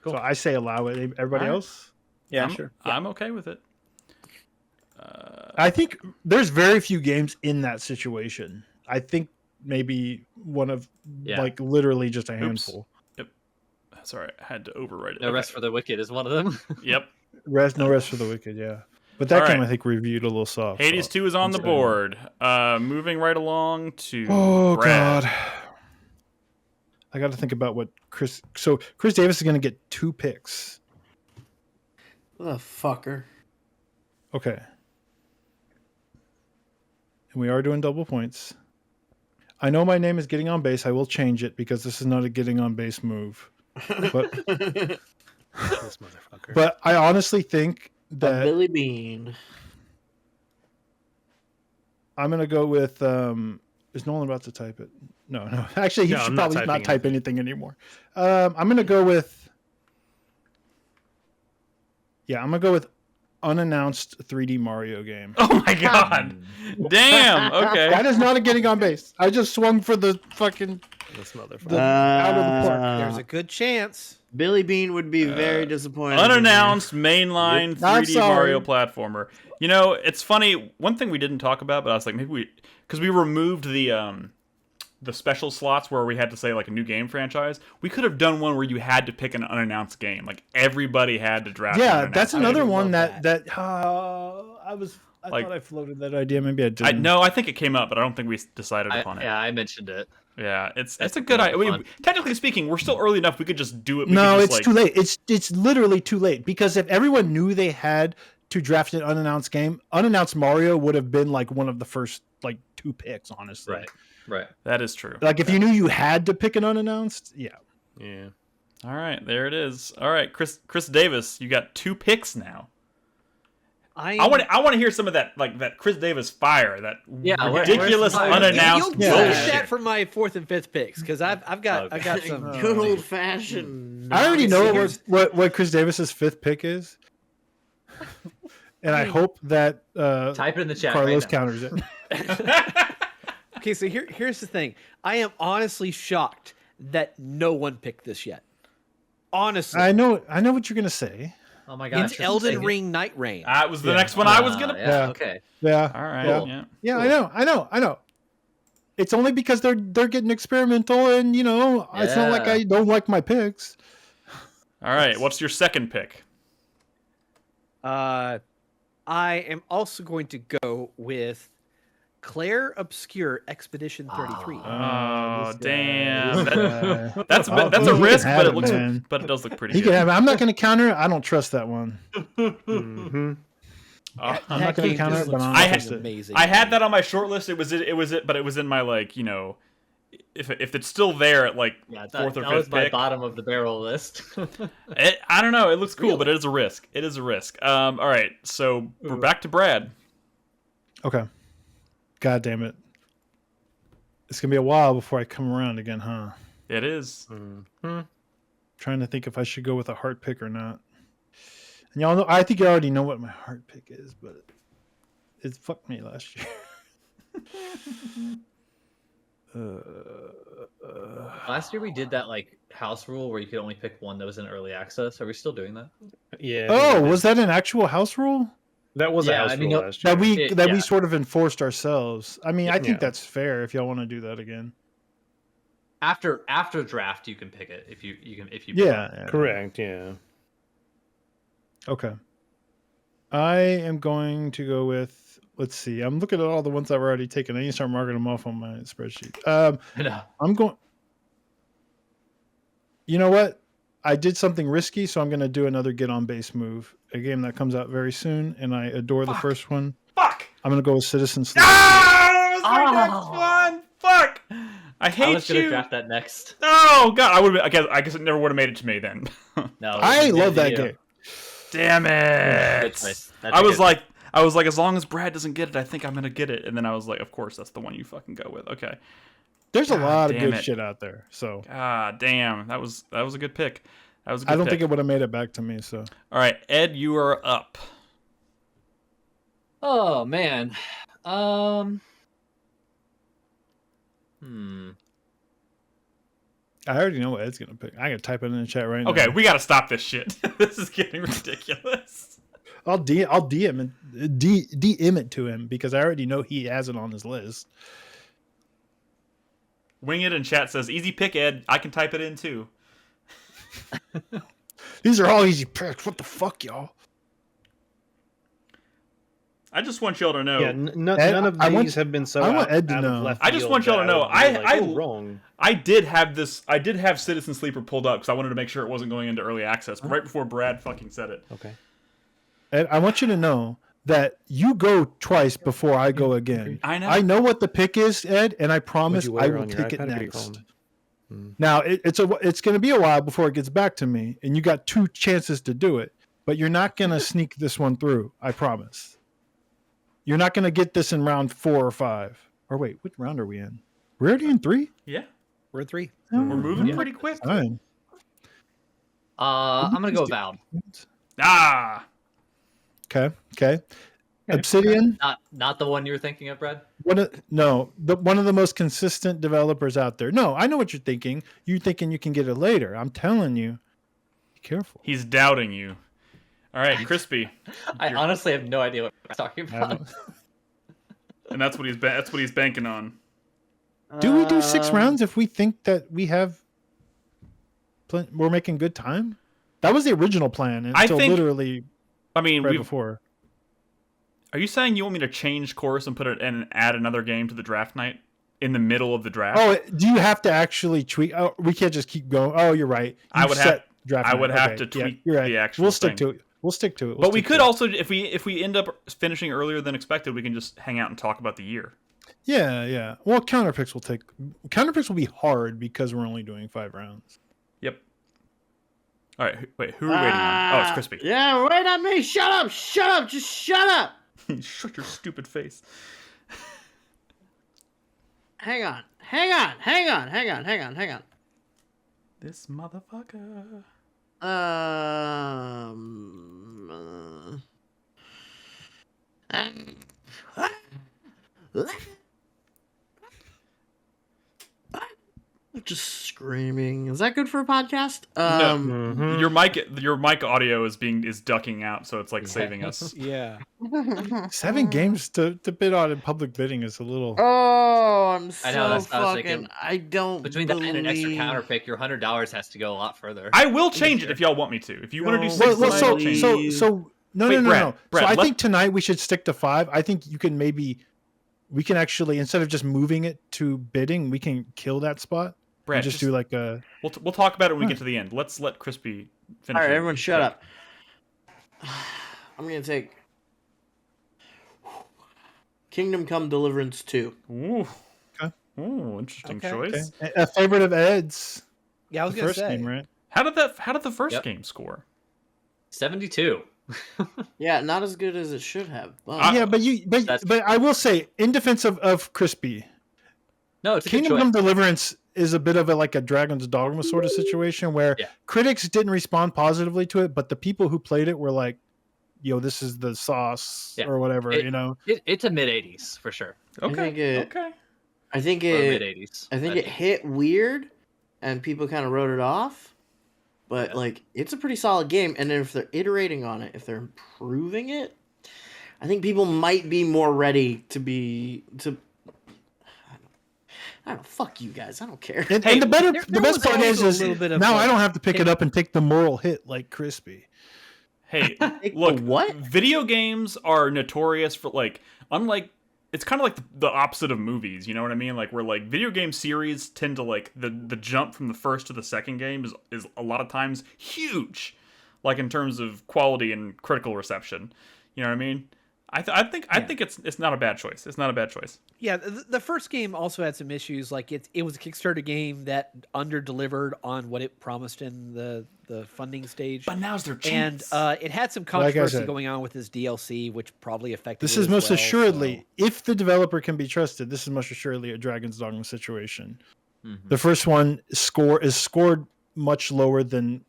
Cool. So I say allow it. Everybody All right. else? Yeah, sure. I'm okay with it. I think there's very few games in that situation. I think maybe one of like literally just a handful. Yep. That's all right. I had to overwrite it. No Rest for the Wicked is one of them. Yep. No rest for the wicked. Yeah. But that All game right. I think reviewed a little soft. Hades 2 is on the board. Moving right along to God. Brad. I got to think about what Chris. So Chris Davis is going to get 2 picks. The fucker. Okay. And we are doing double points. I know my name is Getting on Base. I will change it because this is not a Getting on Base move. But This motherfucker. but I honestly think that Billy Bean. I'm going to go with. Is Nolan about to type it? No. Actually, he should probably not type anything anymore. I'm going to go with. Yeah, I'm going to go with unannounced 3D Mario game. Oh my god. Damn. Okay. That is not a Getting on Base. I just swung for the fucking This motherfucker. out of the park. There's a good chance. Billy Bean would be very disappointed. Unannounced mainline I'm 3D sorry. Mario platformer. You know, it's funny. One thing we didn't talk about, but I was like, maybe because we removed the special slots where we had to say like a new game franchise. We could have done one where you had to pick an unannounced game. Like everybody had to draft. Yeah, an that's unannounced another game. one that I thought I floated that idea. Maybe I didn't. No, I think it came up, but I don't think we decided upon it. Yeah, I mentioned it. Yeah, it's a good idea. I mean, technically speaking, we're still early enough. We could just do it. No, it's too late. It's literally too late because if everyone knew they had to draft an unannounced game, unannounced Mario would have been like one of the first like 2 picks. Honestly, Right. That is true. Like if you knew you had to pick an unannounced, yeah. Yeah. All right, there it is. All right, Chris Davis, you got 2 picks now. I want to hear some of that Chris Davis fire, that ridiculous unannounced You'll bullshit. get that for my 4th and 5th picks because I've got some Good old fashioned. I already know what Chris Davis's 5th pick is, and I hope that Type it in the chat. Carlos right now. counters it. Okay, so here's the thing. I am honestly shocked that no one picked this yet. Honestly, I know what you're gonna say. Oh my gosh. it's Elden Ring Night Rain. That was the next one I was gonna. Yeah. Okay. Yeah. All right. Yeah. Yeah. Yeah, I know. It's only because they're getting experimental, and it's not like I don't like my picks. All right. What's your second pick? I am also going to go with Claire Obscure Expedition 33. Oh this damn! guy. That's Oh, that's he a can risk, have but it, it looks, man. but it does look pretty He good. can have it. I'm not going to counter it. I don't trust that one. Mm-hmm. I'm That not going to game counter just it, but looks I'm I not had- fucking trust it. amazing. I had that on my short list. It was it, but it was in my like if it's still there at like Yeah, fourth or that was fifth my pick. bottom of the barrel list. I don't know. It looks cool, but it is a risk. It is a risk. All right, so we're back to Brad. Okay. God damn it. It's going to be a while before I come around again, huh? It is. Trying to think if I should go with a heart pick or not. And y'all know, I think you already know what my heart pick is, but it fucked me last year. Last year we did that like house rule where you could only pick one that was in early access. Are we still doing that? Yeah. Oh, was that an actual house rule that was a Yeah, house I mean, rule no- last year? that we Yeah. sort of enforced ourselves? I mean, I think Yeah. that's fair if y'all want to do that again. After draft, you can pick it if you can Yeah. Correct. Yeah. Okay. I am going to go with. Let's see. I'm looking at all the ones I've already taken. I need to start marking them off on my spreadsheet. I know. I'm going. You know what? I did something risky, so I'm going to do another get on base move. A game that comes out very soon, and I adore the first one. Fuck. I'm going to go with Citizen Sleep. Ah, that was my next Oh. one. Fuck. I I hate was gonna you. draft that next. Oh god, I would. I guess it never would have made it to me then. No, I it love did that you. game. Damn Good it. choice. That's I a was good- like, as long as Brad doesn't get it, I think I'm gonna get it. And then I was like, of course, that's the one you fucking go with. Okay. There's a God lot of damn good it. shit out there. So God damn, that was a good pick. That was a good I don't pick. think it would have made it back to me. So All right, Ed, you are up. Oh man. I already know what Ed's going to pick. I got to type it in the chat right now. Okay, we got to stop this shit. This is getting ridiculous. I'll DM it to him because I already know he has it on his list. Wing It in chat says, easy pick, Ed. I can type it in too. These are all easy picks. What the fuck, y'all? I just want y'all to know. Yeah. Ed, None of I these want- have been so I want out, Ed to out of know. left I just field want y'all that to know, would be like, I- oh, wrong. I did have Citizen Sleeper pulled up because I wanted to make sure it wasn't going into early access. But right before Brad fucking said it. Okay. Ed, I want you to know that you go twice before I go again. I know. I know what the pick is, Ed, and I promise Would you I wear it will on your take it iPad or your next. phone? Now it's going to be a while before it gets back to me, and you got 2 chances to do it, but you're not going to sneak this one through. I promise. You're not going to get this in round 4 or 5. Or wait, what round are we in? We're already in 3. Yeah, We're 3. we're moving pretty quick. Fine. I'm gonna go Valve. Ah, Okay. Obsidian. Not the one you were thinking of, Brad. One of the most consistent developers out there. No, I know what you're thinking. You're thinking you can get it later. I'm telling you, be careful. he's doubting you. All right, Crispy, I honestly have no idea what we're talking about. and that's what he's banking on. Do we do 6 rounds if we think that we have? We're making good time. That was the original plan until think- literally I mean, right before. Are you saying you want me to change course and put it and add another game to the draft night in the middle of the draft? Oh, do you have to actually tweak? Oh, we can't just keep going. Oh, you're right. I would have- Draft I night. would have Okay, to tweak you're right. the actual We'll stick thing. to it. We'll stick to it. But we could also, if we end up finishing earlier than expected, we can just hang out and talk about the year. Yeah. Well, Counterpicks will be hard because we're only doing 5 rounds. Yep. All right. Wait, who are we waiting on? Oh, it's Crispy. Yeah, wait on me. Shut up. Just shut up. Shut your stupid face. Hang on. This motherfucker. Just screaming. Is that good for a podcast? Mhm. Your mic audio is ducking out, so it's like saving us. Yeah. 7 games to bid on in public bidding is a little. Oh, I'm so I know, that's what I was fucking. thinking. I don't Between that and an extra believe- counter pick, your $100 has to go a lot further. I will change it if y'all want me to. If you want to do No. 6, Well, then I will change it. so no, Wait, no. Brad, So I let- think tonight we should stick to 5. I think you can maybe we can actually, instead of just moving it to bidding, we can kill that spot. Brad, and just do like a. We'll talk about it when we get to the end. Let's let Crispy finish. All right, it. everyone, shut up. I'm gonna take Kingdom Come Deliverance 2. Ooh. Okay. Ooh, interesting Okay. choice. Okay. A favorite of Ed's. Yeah, I was The gonna first say. game, right? How did the first game score? 72. Yeah, not as good as it should have. But Yeah, but That's- I will say, in defense of Crispy, No, it's a Kingdom good Come choice. Deliverance is a bit of like a Dragon's Dogma sort of situation where Yeah. critics didn't respond positively to it, but the people who played it were like, "Yo, this is the sauce" Yeah. or whatever, you know. It's a mid 80s for sure. Okay. I think Or mid it 80s. I think it hit weird, and people kind of wrote it off. But Yeah. like, it's a pretty solid game, and if they're iterating on it, if they're improving it, I think people might be more ready to be to. I don't know. Fuck you guys. I don't care. And Hey, the there best was part also a is little bit of, now like, I don't have to pick it up and take the moral hit like Crispy. Hey, Take look, the what? video games are notorious for like, unlike, it's kind of like the opposite of movies. You know what I mean? Like, where like video game series tend to like the jump from the first to the second game is a lot of times huge, like in terms of quality and critical reception. You know what I mean? I think it's not a bad choice. It's not a bad choice. Yeah, the first game also had some issues. Like it was a Kickstarter game that under delivered on what it promised in the funding stage. But now's their And chance. it had some Like I controversy said, going on with this DLC, which probably affected. This it is as most well, assuredly, so- if the developer can be trusted, this is most assuredly a Dragon's Dogma situation. Mhm. The first one is scored much lower than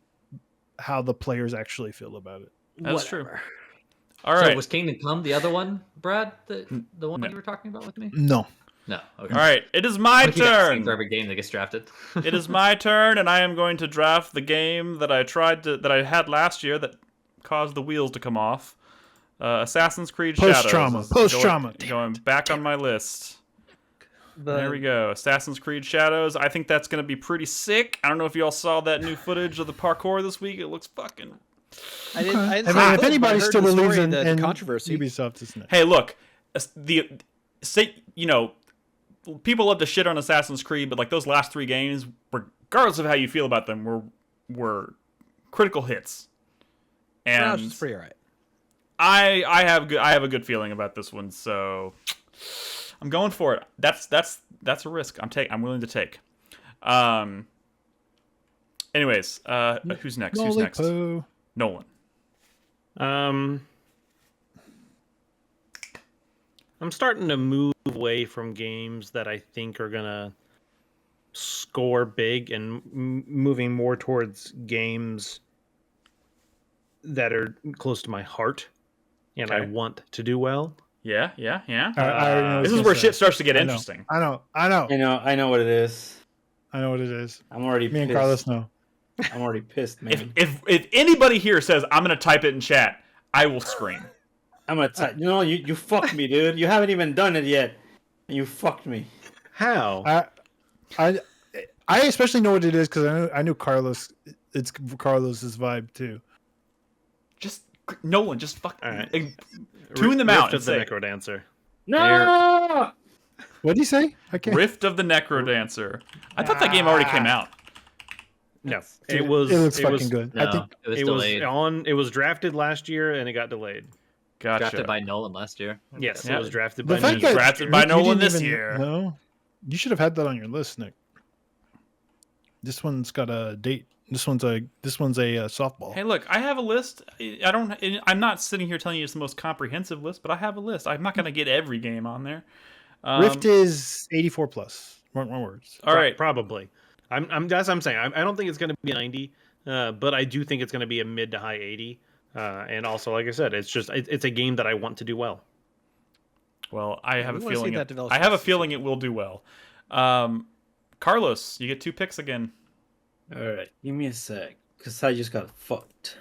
how the players actually feel about it. That's true. Whatever. All So right. was Kingdom Come the other one, Brad? The one No. you were talking about with me? No. No. Okay. All right. It is my What do you got turn. for every game that gets drafted. It is my turn, and I am going to draft the game that I had last year that caused the wheels to come off. Assassin's Creed Post-trauma. Shadows. is Post-trauma. Going back on my list. There we go. Assassin's Creed Shadows. I think that's going to be pretty sick. I don't know if y'all saw that new footage of the parkour this week. It looks fucking... I didn't see I mean, the if footage, but I anybody heard still the believes story, in the controversy. Ubisoft, is next. Hey, look. People love to shit on Assassin's Creed, but like those last 3 games, regardless of how you feel about them, were critical hits. And It's pretty alright. I have a good feeling about this one, so I'm going for it. That's a risk I'm willing to take. Anyways, who's next? Who's next? Lollipop. Nolan. I'm starting to move away from games that I think are gonna score big and moving more towards games that are close to my heart and I Okay. want to do well. Yeah. I already know what This he's is where gonna shit say. starts to get I know. interesting. I know. I know what it is. I know what it is. I'm already Me and pissed. Carlos know. I'm already pissed, man. If anybody here says I'm gonna type it in chat, I will scream. I'm gonna tell you fucked me, dude. You haven't even done it yet. You fucked me. How? I especially know what it is because I knew Carlos. It's Carlos's vibe too. Just Nolan, just fuck. All right. Tune them Rift out and of the say Necrodancer. No. What did he say? I can't. Rift of the Necrodancer. I thought that game already came out. No, Dude, it was. It looks it fucking was, good. No, I think it was It delayed. It was drafted last year and it got delayed. Gotcha. Drafted by Nolan last year. Yes, Yeah. it was drafted the by fact me. that drafted by you Nolan didn't this even year. know, you should have had that on your list, Nick. This one's got a date. This one's a softball. Hey, look, I have a list. I'm not sitting here telling you it's the most comprehensive list, but I have a list. I'm not going to get every game on there. Rift is 84 plus. More words. All right. Probably. That's what I'm saying. I don't think it's going to be a 90, but I do think it's going to be a mid to high 80. And also, like I said, it's a game that I want to do well. Well, I have a we wanna see feeling. that develop I have a fast. feeling it will do well. Carlos, you get 2 picks again. All right, give me a sec, cause I just got fucked.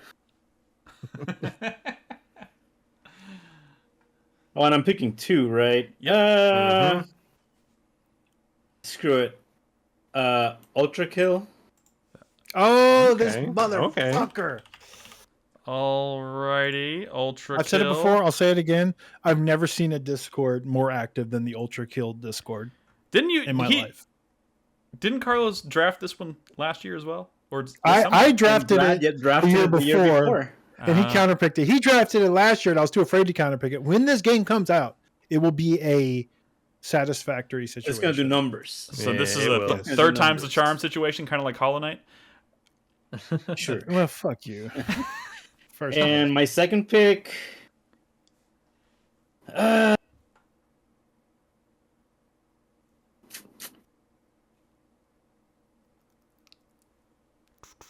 Oh, and I'm picking 2, right? Yeah. Screw it. Ultra Kill. Oh, Okay, this motherfucker. Alrighty, Ultra I've said it Kill. before. I'll say it again. I've never seen a Discord more active than the Ultra Kill Discord Didn't you? in my life. Didn't Carlos draft this one last year as well? Or I drafted Brad it drafted the year before. And he Ah. counterpicked it. He drafted it last year, and I was too afraid to counterpick it. When this game comes out, it will be a satisfactory situation. It's gonna do numbers. So this Yeah, is it a will. third time's the charm situation, kind of like Hollow Knight. Sure. Well, fuck you. First And my second pick.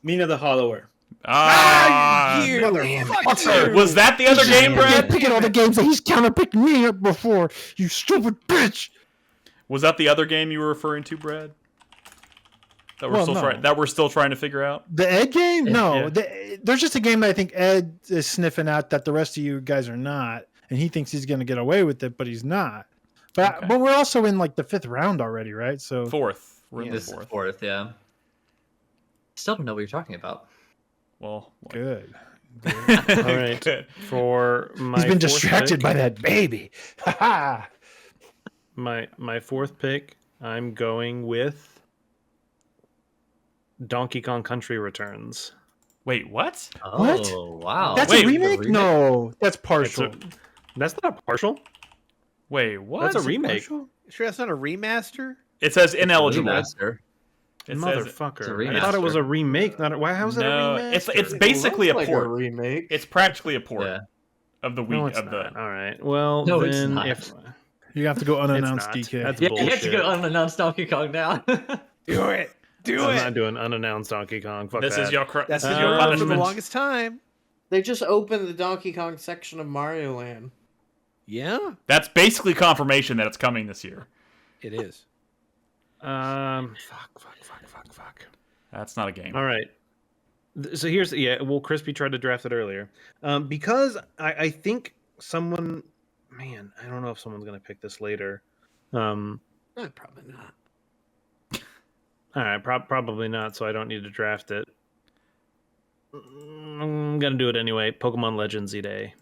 Mina the Hollower. motherfucker. Was that the other game, Brad? Picking all the games that he's counterpicked me up before. You stupid bitch. Was that the other game you were referring to, Brad? That we're Well, still no. trying. That we're still trying to figure out. The Ed game? No. Yeah. There's just a game that I think Ed is sniffing out that the rest of you guys are not. And he thinks he's going to get away with it, but he's not. But we're also in like the 5th round already, right? So Fourth. We're in the This is fourth. fourth, yeah. Still don't know what you're talking about. Well, good. All right. Good. For my He's been fourth distracted pick- by that baby. Ha ha. My fourth pick, I'm going with Donkey Kong Country Returns. Wait, what? What? Oh, wow. That's Wait, a remake? No, that's partial. That's not partial. Wait, what? That's a remake. Sure, that's not a remaster. It says ineligible. Remaster. It says- Motherfucker. it's a I thought it was remaster. a remake. Not a, why? How's it No, a remaster? it's basically a Looks like port. remake. It's practically a port Yeah. of the No, week it's of the. not. All right. Well, No, it's then not. if You have to go unannounced not. DK. That's Yeah, bullshit. you have to go unannounced Donkey Kong now. Do it. I'm not doing unannounced Donkey Kong. Fuck This that. is your That's this is been your around for punishment. the longest time. They just opened the Donkey Kong section of Mario Land. Yeah, That's basically confirmation that it's coming this year. it is. Fuck. That's not a game. All right. So here's Crispy tried to draft it earlier. Because I think someone, man, I don't know if someone's gonna pick this later. Probably not. All right, probably not. So I don't need to draft it. I'm gonna do it anyway. Pokemon Legends Day.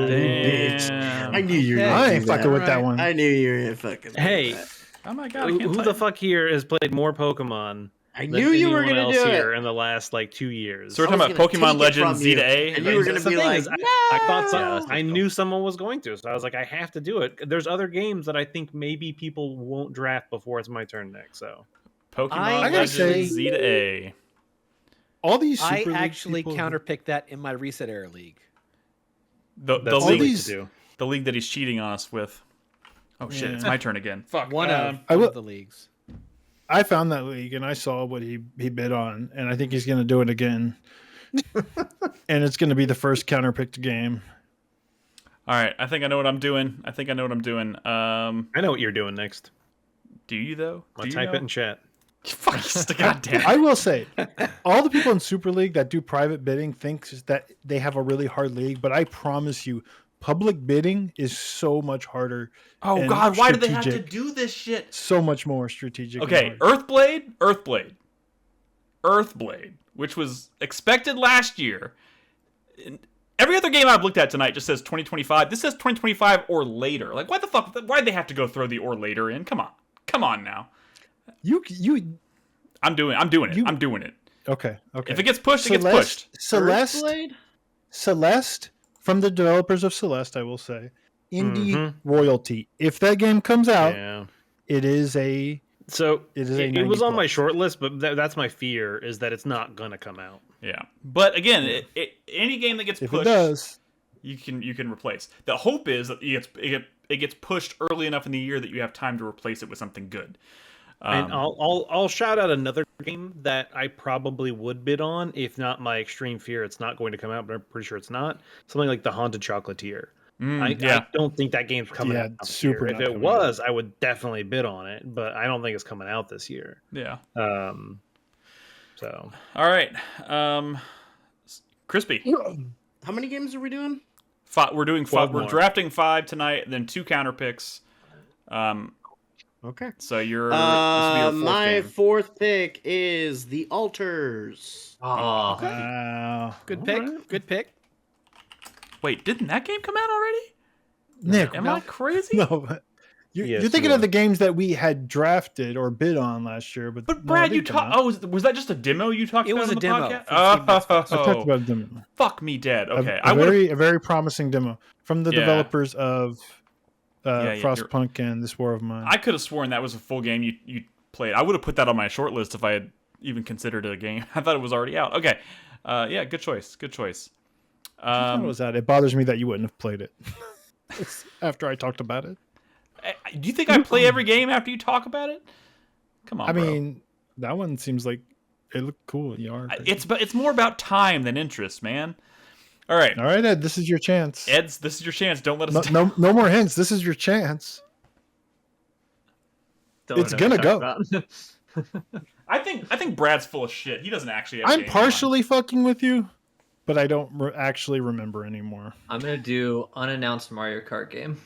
Damn. I knew you were Okay. gonna I do ain't that. fucking with that one. I knew you were gonna fucking do Hey, that. Oh my god! I who can't the type. fuck here has played more Pokemon? I than knew you were anyone gonna else do here it. in the last like 2 years. So we're I talking was about gonna Pokemon take it Legends from Z you, to A. and you were gonna That's the be thing like, is, I thought Yeah, that's I difficult. knew someone was going to, so I was like, I have to do it. There's other games that I think maybe people won't draft before it's my turn next. So Pokemon I gotta Legends say- Z to A. All these I Super League actually people- counterpicked that in my Reset Era League. The that's all league, these- to do. the league that he's cheating on us with. Oh shit! Yeah. It's my turn again. Fuck. One um, I of will- the leagues. I found that league and I saw what he bid on, and I think he's going to do it again. And it's going to be the first counterpicked game. All right. I think I know what I'm doing. I know what you're doing next. Do you though? I'll Do you type know? it in chat. Fuck. Goddamn. I will say, all the people in Super League that do private bidding think that they have a really hard league, but I promise you, public bidding is so much harder. Oh and god! Why do they have to strategic. do this shit? So much more strategic. and Okay, hard. Earthblade, which was expected last year. Every other game I've looked at tonight just says 2025. This says 2025 or later. Like, what the fuck? Why'd they have to go throw the or later in? Come on now. You I'm doing it. okay. If it gets pushed, it gets pushed. Earthblade? Celeste, from the developers of Celeste, I will say, indie Mhm. royalty. If that game comes out, Yeah. it is a So It is a it was 90 on my plus. short list, but that's my fear is that it's not gonna come out. Yeah, but again, any game that gets if pushed, it does. you can replace. The hope is that it gets pushed early enough in the year that you have time to replace it with something good. And I'll shout out another game that I probably would bid on, if not my extreme fear it's not going to come out, but I'm pretty sure it's not. Something like the Haunted Chocolatier. I don't think that game's coming Yeah, out this super year. not If it coming was, I would definitely bid on it, but I don't think it's coming out this year. Yeah. So All right. Crispy. How many games are we doing? We're doing 12 5. We're more. drafting 5 tonight, then 2 counter picks. all Okay. So you're this will be your fourth my game. fourth pick is The Alters. Oh, Okay. Wow. Good pick. Alright. Good pick. Wait, didn't that game come out already? Nick, Am I crazy? no, but Yes, you're thinking you of are. the games that we had drafted or bid on last year. But But no, Brad, it you didn't come talked. out. Oh, was that just a demo you talked It about was on a the demo podcast? for the team that's I talked about a demo. Fuck me dead. Okay, A very promising demo from the Yeah. developers of Yeah, Frostpunk and This War of Mine. I could have sworn that was a full game you played. I would have put that on my short list if I had even considered it a game. I thought it was already out. Okay, yeah, good choice. Good choice. I thought it was that. It bothers me that you wouldn't have played it after I talked about it. Do you think I play every game after you talk about it? Come on, I bro. mean, that one seems like it looked cool. You are. It's more about time than interest, man. All right, All right, Ed. This is your chance. Eds, this is your chance. Don't let us down. No more hints. This is your chance. don't It's know what gonna you're talking about. I think Brad's full of shit. He doesn't actually have a I'm game in mind. partially fucking with you, but I don't actually remember anymore. I'm gonna do unannounced Mario Kart game.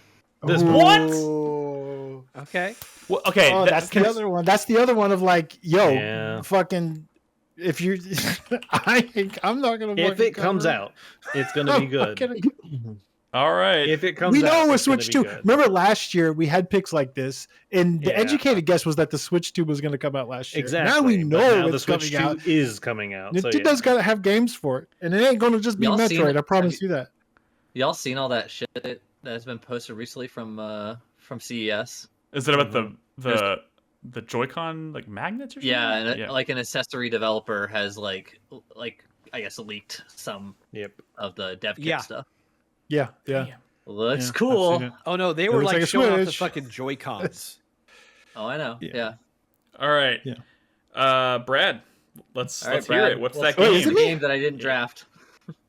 This What? Ooh. Okay. Well, okay, Oh, that's the other one. That's the other one of like, yo, Yeah. fucking. If you, I'm not gonna. If fucking it comes cover out, it's gonna be I'm good. not gonna- All right. If it comes We know out, it was it's gonna Switch be 2. good. Remember last year we had picks like this, and the Yeah. educated guess was that the Switch 2 was going to come out last year. Exactly. Now we but know now the it's Switch coming 2 out. is coming out. So Nintendo's yeah. got to have games for it, and it ain't going to just be Y'all seen Metroid. it? I promise you that. Y'all seen all that shit that has been posted recently from CES? Is it about Mm-hmm. the Joy-Con like magnets or something? Yeah, and like an accessory developer has like I guess leaked some Yep. of the dev kit Yeah. stuff. Yeah. Damn. Looks Yeah, I've cool. seen it. Oh no, they It were looks like like a showing off the Switch. fucking Joy Cons. Oh, I know. Yeah. Yeah. All right. Yeah. Brad, let's All right, hear Brad, it. What's let's that Wait, go game? is to it the me? game that I didn't draft.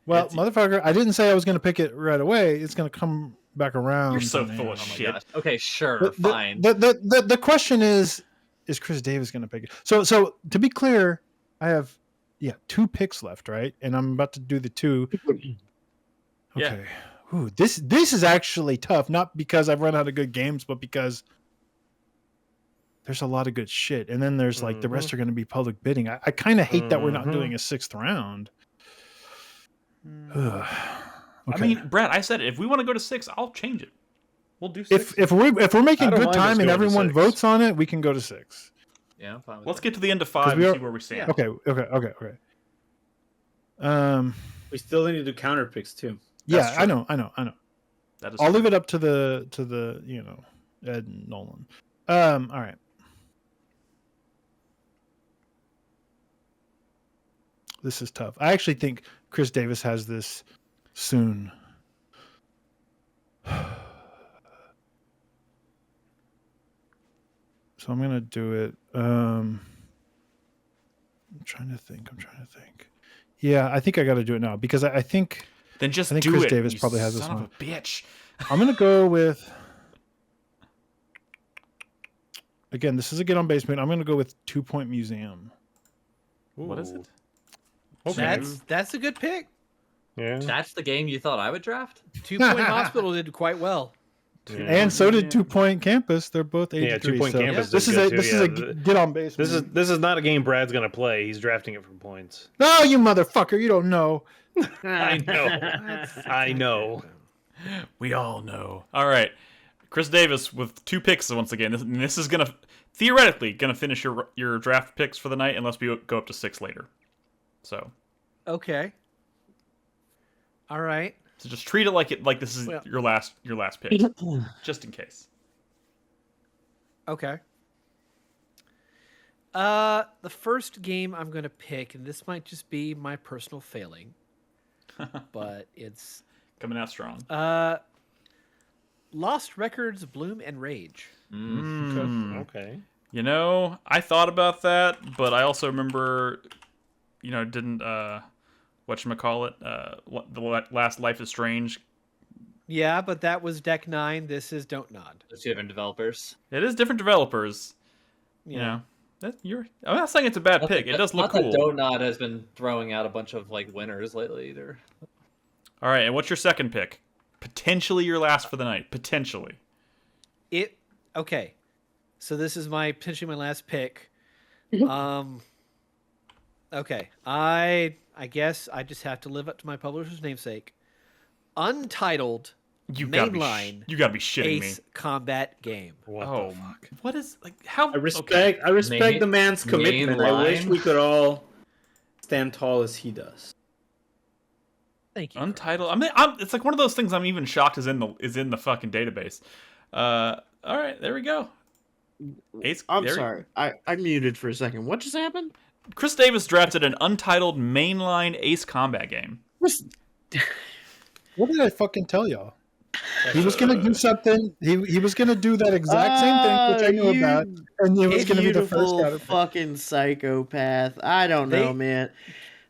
Well, It's- motherfucker, I didn't say I was going to pick it right away. It's going to come back around. You're so somehow. full of Oh my shit. gosh. Okay, sure, But fine. The question is Chris Davis going to pick it? So to be clear, I have 2 picks left, right? And I'm about to do the 2. Yeah. Okay. Ooh, this is actually tough, not because I've run out of good games, but because there's a lot of good shit, and then there's like the rest are going to be public bidding. I kind of hate that we're not doing a 6th round. Okay. I mean, Brad, I said it. If we want to go to 6, I'll change it. We'll do 6. if we're making I don't good mind us time and going to everyone 6. votes on it, we can go to 6. Yeah, I'm fine with Let's that. get to the end of 5 we and are- see where we stand. Okay. We still need to do counter picks too. Yeah, That's I true. know. That is I'll true. leave it up to the Ed and Nolan. All right. This is tough. I actually think Chris Davis has this soon. So I'm gonna do it. I'm trying to think. Yeah, I think I got to do it now because I think Then just I think do Chris it. Davis you probably has this son one. of a bitch. I'm gonna go with. Again, this is a Get on Basement. I'm gonna go with 2 Point Museum. What is it? Okay. That's a good pick. Yeah. That's the game you thought I would draft? 2 Point Hospital did quite well. Yeah. And so did 2 Point Campus. They're both 83. Yeah, 2 Point so Campus This did is a good this too, is a yeah. Get on Basement. This is not a game Brad's gonna play. He's drafting it for points. No, you motherfucker! You don't know. I know. I know. We all know. All right. Chris Davis with 2 picks once again. This is going to theoretically going to finish your draft picks for the night unless we go up to 6 later. So Okay. All right. so just treat it like this is Well- your last pick just in case. Okay. The first game I'm going to pick, and this might just be my personal failing, but it's Coming out strong. Lost Records, Bloom and Rage. Okay. You know, I thought about that, but I also remember, didn't whatchamacallit, the last Life is Strange. Yeah, but that was Deck 9. This is Don't Nod. Those 2 different developers. It is different developers. Yeah. You know, I'm not saying it's a bad pick. It does look Not cool. that Donut has been throwing out a bunch of like winners lately either. All right, and what's your second pick? Potentially your last for the night. Potentially. Okay. So this is potentially my last pick. Okay, I guess I just have to live up to my publisher's namesake. Untitled mainline. You gotta be shitting Ace me. combat game. What the fuck? What is how? I respect the man's commitment. I wish we could all stand tall as he does. Thank you. Untitled. I mean, it's like one of those things. I'm even shocked is in the fucking database. All right, there we go. Ace. I'm sorry, I muted for a second. What just happened? Chris Davis drafted an untitled mainline Ace combat game. What did I fucking tell y'all? He was gonna do something. He was gonna do that exact same thing, which I knew about, and it was gonna be the first beautiful fucking psychopath. I don't know, man.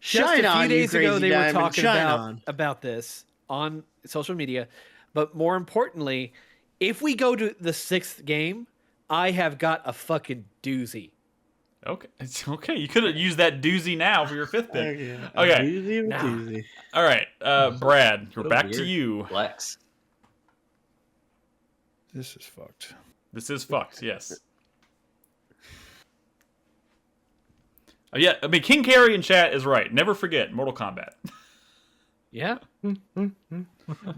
Shine just a few on, days you ago, crazy they were diamond. talking Shine about this on social media, but more importantly, if we go to the 6th game, I have got a fucking doozy. Okay, it's okay. You could have used that doozy now for your 5th pick. Okay. Doozy. All right, Brad, we're back to you. Flex. This is fucked. This is fucked. Yes. Oh yeah, I mean King Carey in chat is right. Never forget Mortal Kombat. Yeah.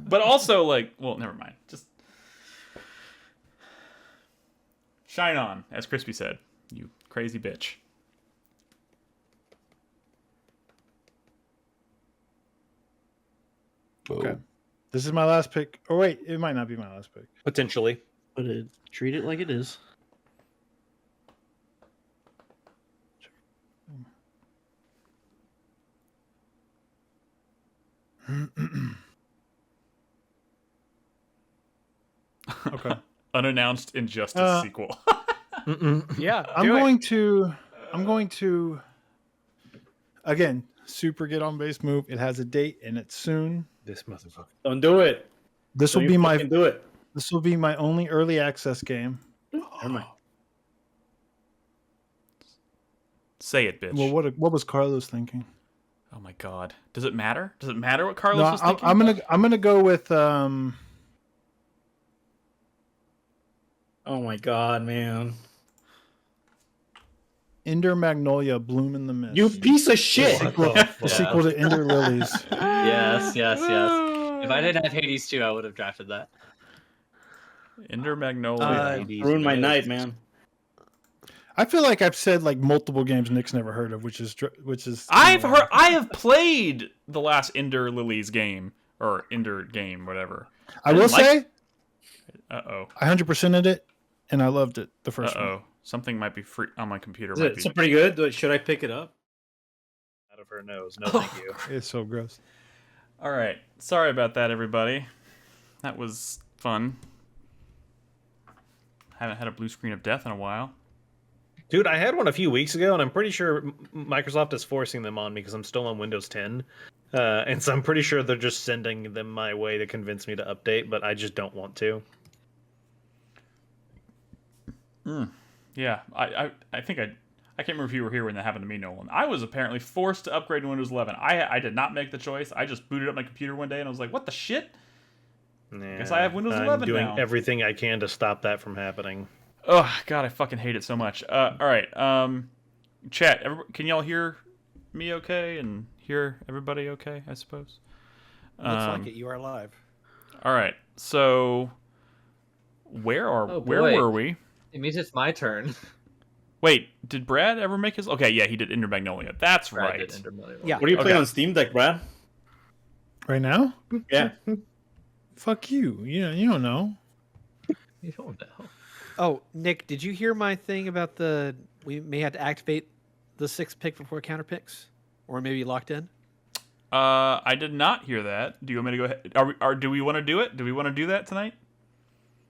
But also well, never mind. Just shine on, as Crispy said. You crazy bitch. Okay. This is my last pick. Oh wait, it might not be my last pick. Potentially. But treat it like it is. Okay. Unannounced Injustice sequel. Yeah. I'm going to again, super get on base move. It has a date and it's soon. This motherfucker. Don't do it. This will be my do it. This will be my only early access game. Never mind. Say it, bitch. Well, what was Carlos thinking? Oh my god. Does it matter? Does it matter what Carlos was thinking? I'm gonna go with Oh my god, man. Ender Magnolia Bloom in the Mist. You piece of shit. The sequel to Ender Lilies. Yes. If I didn't have Hades 2, I would have drafted that. Ender Magnolia. Ruined my night, man. I feel like I've said multiple games Nick's never heard of, which is I have played the last Ender Lilies game or Ender game, whatever. I will say, I 100%ed it, and I loved it. The first one. Something might be free on my computer. It's pretty good. Should I pick it up? Out of her nose. No, thank you. It's so gross. All right. Sorry about that, everybody. That was fun. Haven't had a blue screen of death in a while. Dude, I had one a few weeks ago, and I'm pretty sure Microsoft is forcing them on me because I'm still on Windows 10. And so I'm pretty sure they're just sending them my way to convince me to update, but I just don't want to. Yeah, I think I can't remember if you were here when that happened to me, Nolan. I was apparently forced to upgrade to Windows 11. I did not make the choice. I just booted up my computer one day and I was like, what the shit? Yeah, Guess I have Windows 11 I'm doing now. everything I can to stop that from happening. Oh, God, I fucking hate it so much. All right, chat, can y'all hear me okay and hear everybody okay, I suppose? Looks like it. You are live. All right, so where were we? It means it's my turn. Wait, did Brad ever make his? Okay, yeah, he did Ender Magnolia. That's Brad right. did Ender Magnolia. Yeah. What are you playing on Steam Deck, Brad? Right now? Yeah. Fuck you. You don't know. You don't know. Oh, Nick, did you hear my thing about we may have to activate the 6th pick before Counterpicks? Or maybe locked in? I did not hear that. Do you want me to go ahead? Do we want to do it? Do we want to do that tonight?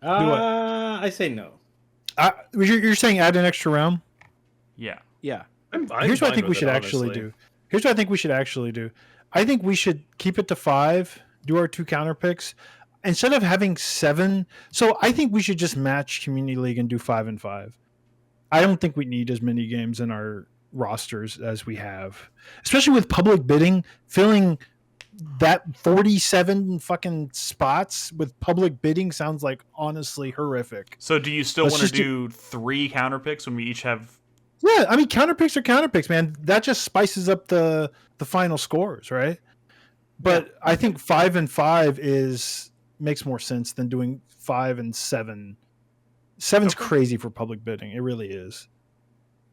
I say no. You're saying add an extra round? Yeah. Yeah. Here's what I think we should actually do. Here's what I think we should actually do. I think we should keep it to 5, do our 2 counter picks. Instead of having 7, so I think we should just match Community League and do 5 and 5. I don't think we need as many games in our rosters as we have, especially with public bidding filling that 47 fucking spots with public bidding sounds like honestly horrific. So do you still Let's want to just do 3 counter picks when we each have? Yeah, I mean counterpicks are counterpicks, man. That just spices up the final scores, right? But I think 5 and 5 makes more sense than doing 5 and 7. 7's crazy for public bidding. It really is.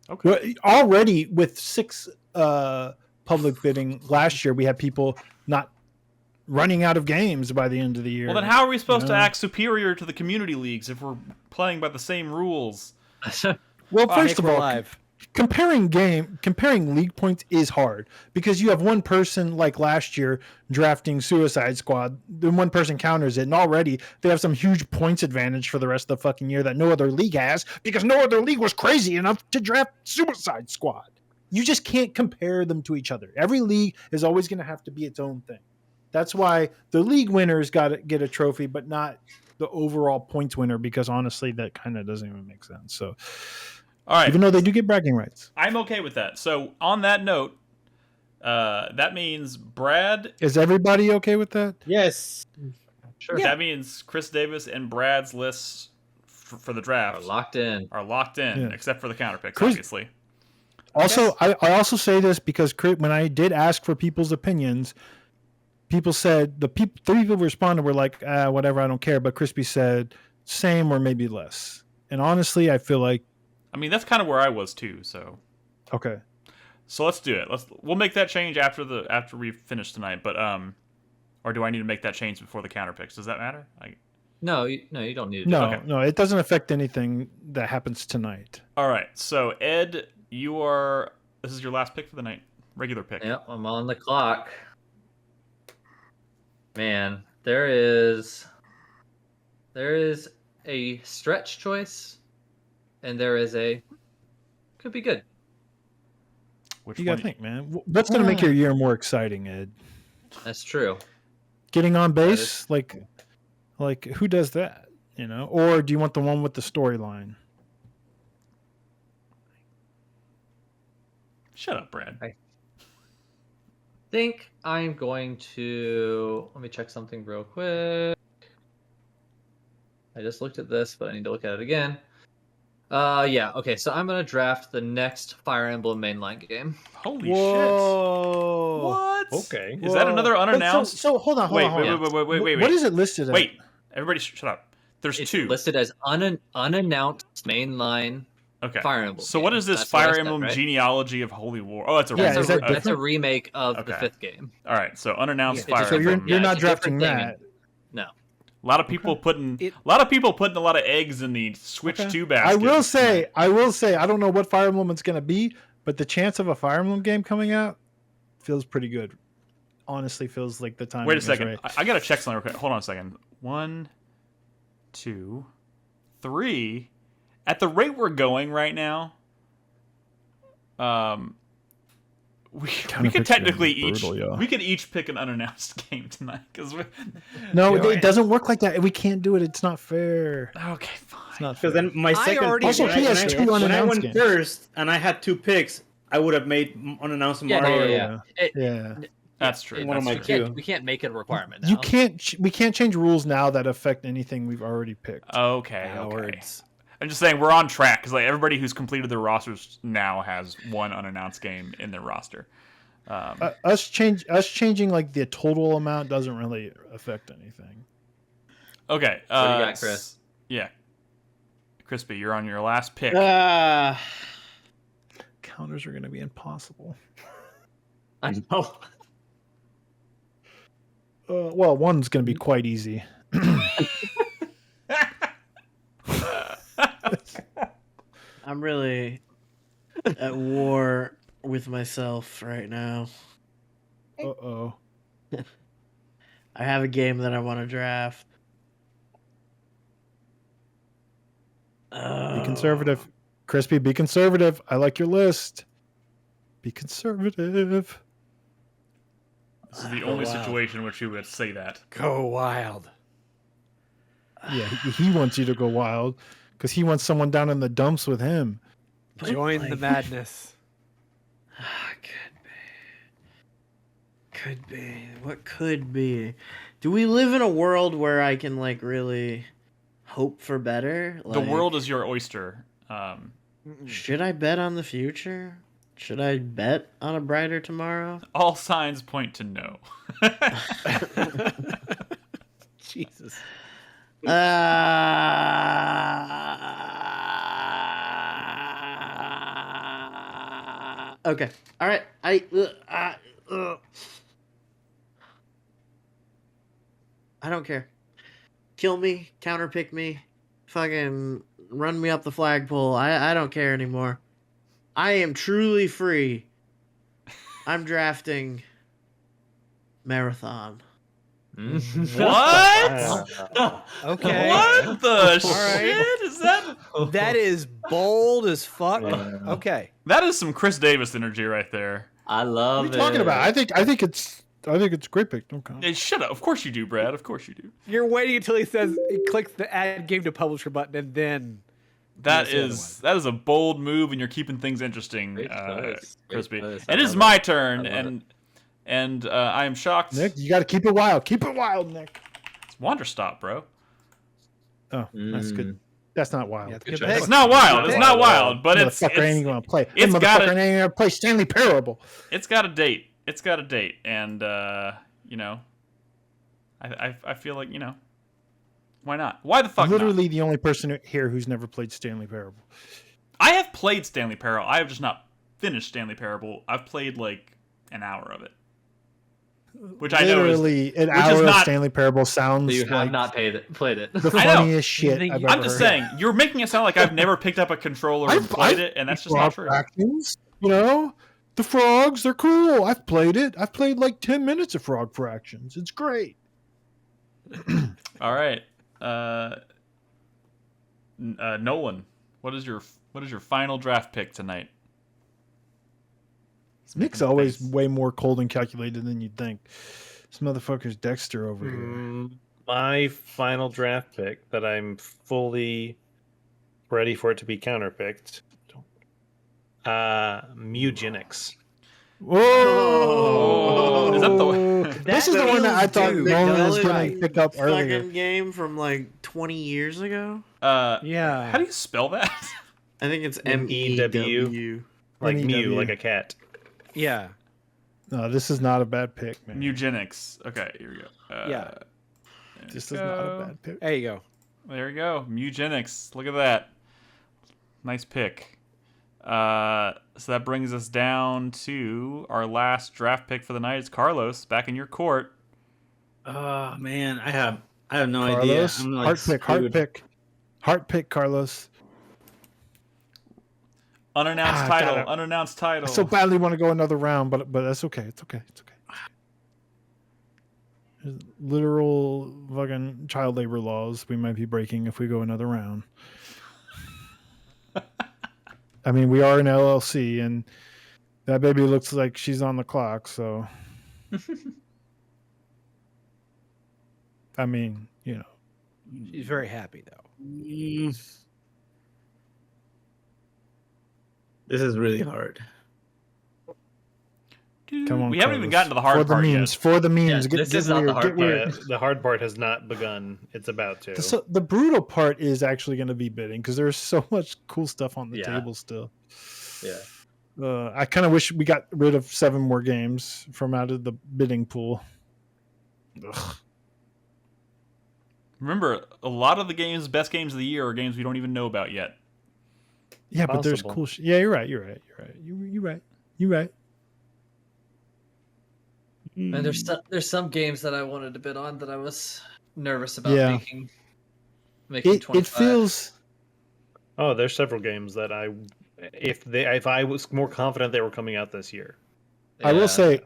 Okay. Already with 6 public bidding last year, we had people not running out of games by the end of the year. Well, then how are we supposed to act superior to the community leagues if we're playing by the same rules? Well, first of all, live. comparing league points is hard because you have one person like last year drafting Suicide Squad, then one person counters it, and already they have some huge points advantage for the rest of the fucking year that no other league has because no other league was crazy enough to draft Suicide Squad. You just can't compare them to each other. Every league is always going to have to be its own thing. That's why the league winners got to get a trophy, but not the overall points winner, because honestly, that kind of doesn't even make sense. So, all right, even though they do get bragging rights, I'm okay with that. So, on that note, that means Brad. Is everybody okay with that? Yes. Sure. That means Chris Davis and Brad's lists for the draft Are locked in. Yeah. Except for the counter picks, Chris, obviously. Also, I also say this because when I did ask for people's opinions, people said 3 people responded were like, whatever, I don't care. But Crispy said same or maybe less. And honestly, I feel like, I mean, that's kind of where I was too. So okay, so let's do it. We'll make that change after we finish tonight. But or do I need to make that change before the counter picks? Does that matter? No, you don't need to do it. No, it doesn't affect anything that happens tonight. All right. So Ed, this is your last pick for the night. Regular pick. Yep, I'm on the clock. Man, there is a stretch choice, and there is could be good. Which You one? gotta think, man. That's gonna make your year more exciting, Ed. That's true. Getting on base, like who does that? You know, or do you want the one with the storyline? Shut up, Brad. I think I'm going to let me check something real quick. I just looked at this, but I need to look at it again. Yeah, okay, so I'm gonna draft the next Fire Emblem mainline game. Holy Whoa. shit! What? Okay. Is that another unannounced? So hold on. Wait. What is it listed as? Wait, everybody, shut up. There's It's 2 listed as unannounced mainline Okay. Fire Emblem. So what game. is this That's what I Fire said, Emblem right? Genealogy of Holy War? Oh, that's a Yeah, That's, is a, that that's a different? remake of the Okay. 5th game. all right. So unannounced Yeah. Fire So Emblem. you're Yeah, not it's a drafting different that. No. A lot of people putting It- a lot of people putting a lot of eggs in the Switch 2 basket. I will say, I don't know what Fire Emblem it's gonna be, but the chance of a Fire Emblem game coming out feels pretty good. Honestly, feels like the time. Wait a second. Right. I gotta check something real quick. Hold on a second. 1, 2, 3. At the rate we're going right now, we could technically we could each pick an unannounced game tonight because No, it doesn't work like that. We can't do it. It's not fair. Okay, fine. It's not fair. Because then my second already pick, Also, when he has I- 2 when I unannounced went games. first and I had 2 picks, I would have made unannounced Yeah, Mario. yeah. Yeah. That's true. One of That's my true. two. We can't make it a requirement now. You can't. We can't change rules now that affect anything we've already picked. Okay. Cowards. I'm just saying we're on track because like everybody who's completed their rosters now has one unannounced game in their roster. Us changing like the total amount doesn't really affect anything. Okay. What do you got, Chris? Yeah. Crispy, you're on your last pick. Counters are going to be impossible. I know. Well, one's going to be quite easy. I'm really at war with myself right now. Uh-oh. I have a game that I want to draft. Be conservative. Crispy, be conservative. I like your list. Be conservative. This is the only situation in which you would say that. Go wild. Yeah, he wants you to go wild because he wants someone down in the dumps with him. Join the madness. Could be. could be? What could be? Do we live in a world where I can like really hope for better? The Like, world is your oyster. should I bet on the future? Should I bet on a brighter tomorrow? All signs point to no. Jesus. Okay. All right. I don't care. Kill me, counterpick me, fucking run me up the flagpole. I don't care anymore. I am truly free. I'm drafting Marathon. What? Okay. What the shit right. is that? That is bold as fuck. Yeah. Okay. That is some Chris Davis energy right there. I love What are you talking about? I think it's a great pick. Don't comment. Hey, shut up. Of course you do, Brad. Of course you do. You're waiting until he says he clicks the add game to publisher button and then That Yes, is a bold move, and you're keeping things interesting, Great choice. Great Crispy. choice. It I is love my it. turn, I love and I am shocked. Nick, you got to keep it wild. Keep it wild, Nick. It's Wander Stop, bro. Oh, that's good. That's not wild. yeah, Good good choice. pick. It's not wild. It's not Wow. wild, but it's Motherfucker ain't gonna play. it's That got motherfucker a- ain't gonna play Stanley Parable. it's got a date. It's got a date, and you know, I feel like, you know, why not? Why the fuck not? Literally the only person here who's never played Stanley Parable. I have played Stanley Parable. I have just not finished Stanley Parable. I've played like an hour of it, which I know is Literally an which is hour of not- Stanley Parable sounds So you have like not played it. the I know. funniest shit think I've you- ever I'm just heard. saying, you're making it sound like I've never picked up a controller and played it, and that's just not true. Fractions, you know, the frogs, they're cool. I've played it. I've played like 10 minutes of Frog Fractions. It's great. All right, Nolan, what is your final draft pick tonight? He's Nick's making a always face. way more cold and calculated than you'd think. This motherfucker's Dexter over here. My final draft pick that I'm fully ready for it to be counterpicked. Mugenics. Whoa! Is that the- This is the one that I thought Dude, Nolan was that going was to pick up earlier. Fucking game from like 20 years ago. Yeah. How do you spell that? I think it's MEW. MEW. Like MEW. Mew, like a cat. Yeah. No, this is not a bad pick, man. Eugenics. Okay, here we go. Yeah. This is not a bad pick. There you go. There you go. Eugenics. Look at that. Nice pick. So that brings us down to our last draft pick for the night. It's Carlos, back in your court. Oh man, I have no Carlos, idea. I'm like heart pick, Carlos. Unannounced Ah, title. gotta- Unannounced title. I so badly want to go another round, but that's okay. It's okay. It's okay. There's literal fucking child labor laws we might be breaking if we go another round. I mean, we are an LLC, and that baby looks like she's on the clock. So, I mean, you know, She's very happy though. This is really hard. come on. We haven't even Carlos. gotten to the hard for the part memes. yet. For the memes, Yeah, get, this get is not the weird. hard Get part. weird. The hard part has not begun. It's about to. The brutal part is actually going to be bidding because there's so much cool stuff on the Yeah. table still. Yeah. I kind of wish we got rid of 7 more games from out of the bidding pool. Ugh. Remember, a lot of the games, best games of the year, are games we don't even know about yet. Yeah, but there's Possible. cool. Yeah, you're right. You're right. You're right. And there's some games that I wanted to bid on that I was nervous about Yeah. making It 25. feels. Oh, there's several games that if I was more confident they were coming out this year. I will Yeah. say,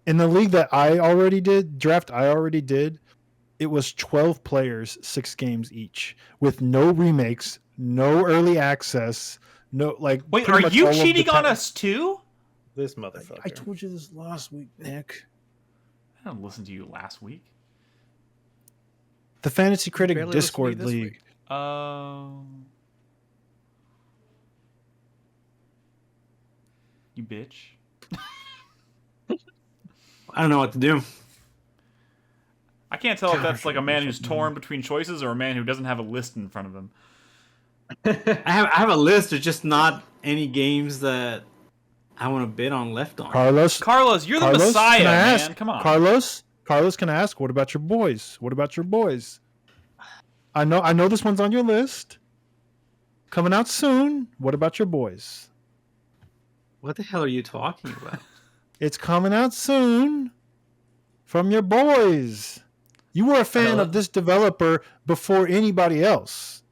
in the league that I already did, it was 12 players, 6 games each, with no remakes, no early access, no like. Wait, pretty are much you all of the cheating on pa- us too? This motherfucker. I told you this last week, Nick. I didn't listen to you last week. The Fantasy Critic Barely listened to me Discord this League. week. You bitch. I don't know what to do. I can't tell if that's like a man who's torn between choices or a man who doesn't have a list in front of him. I have a list. There's just not any games that I want to bid on left on. Carlos, you're the Messiah, man. Come on. Carlos, can I ask, what about your boys? What about your boys? I know this one's on your list. Coming out soon. What about your boys? What the hell are you talking about? It's coming out soon from your boys. You were a fan of this developer before anybody else.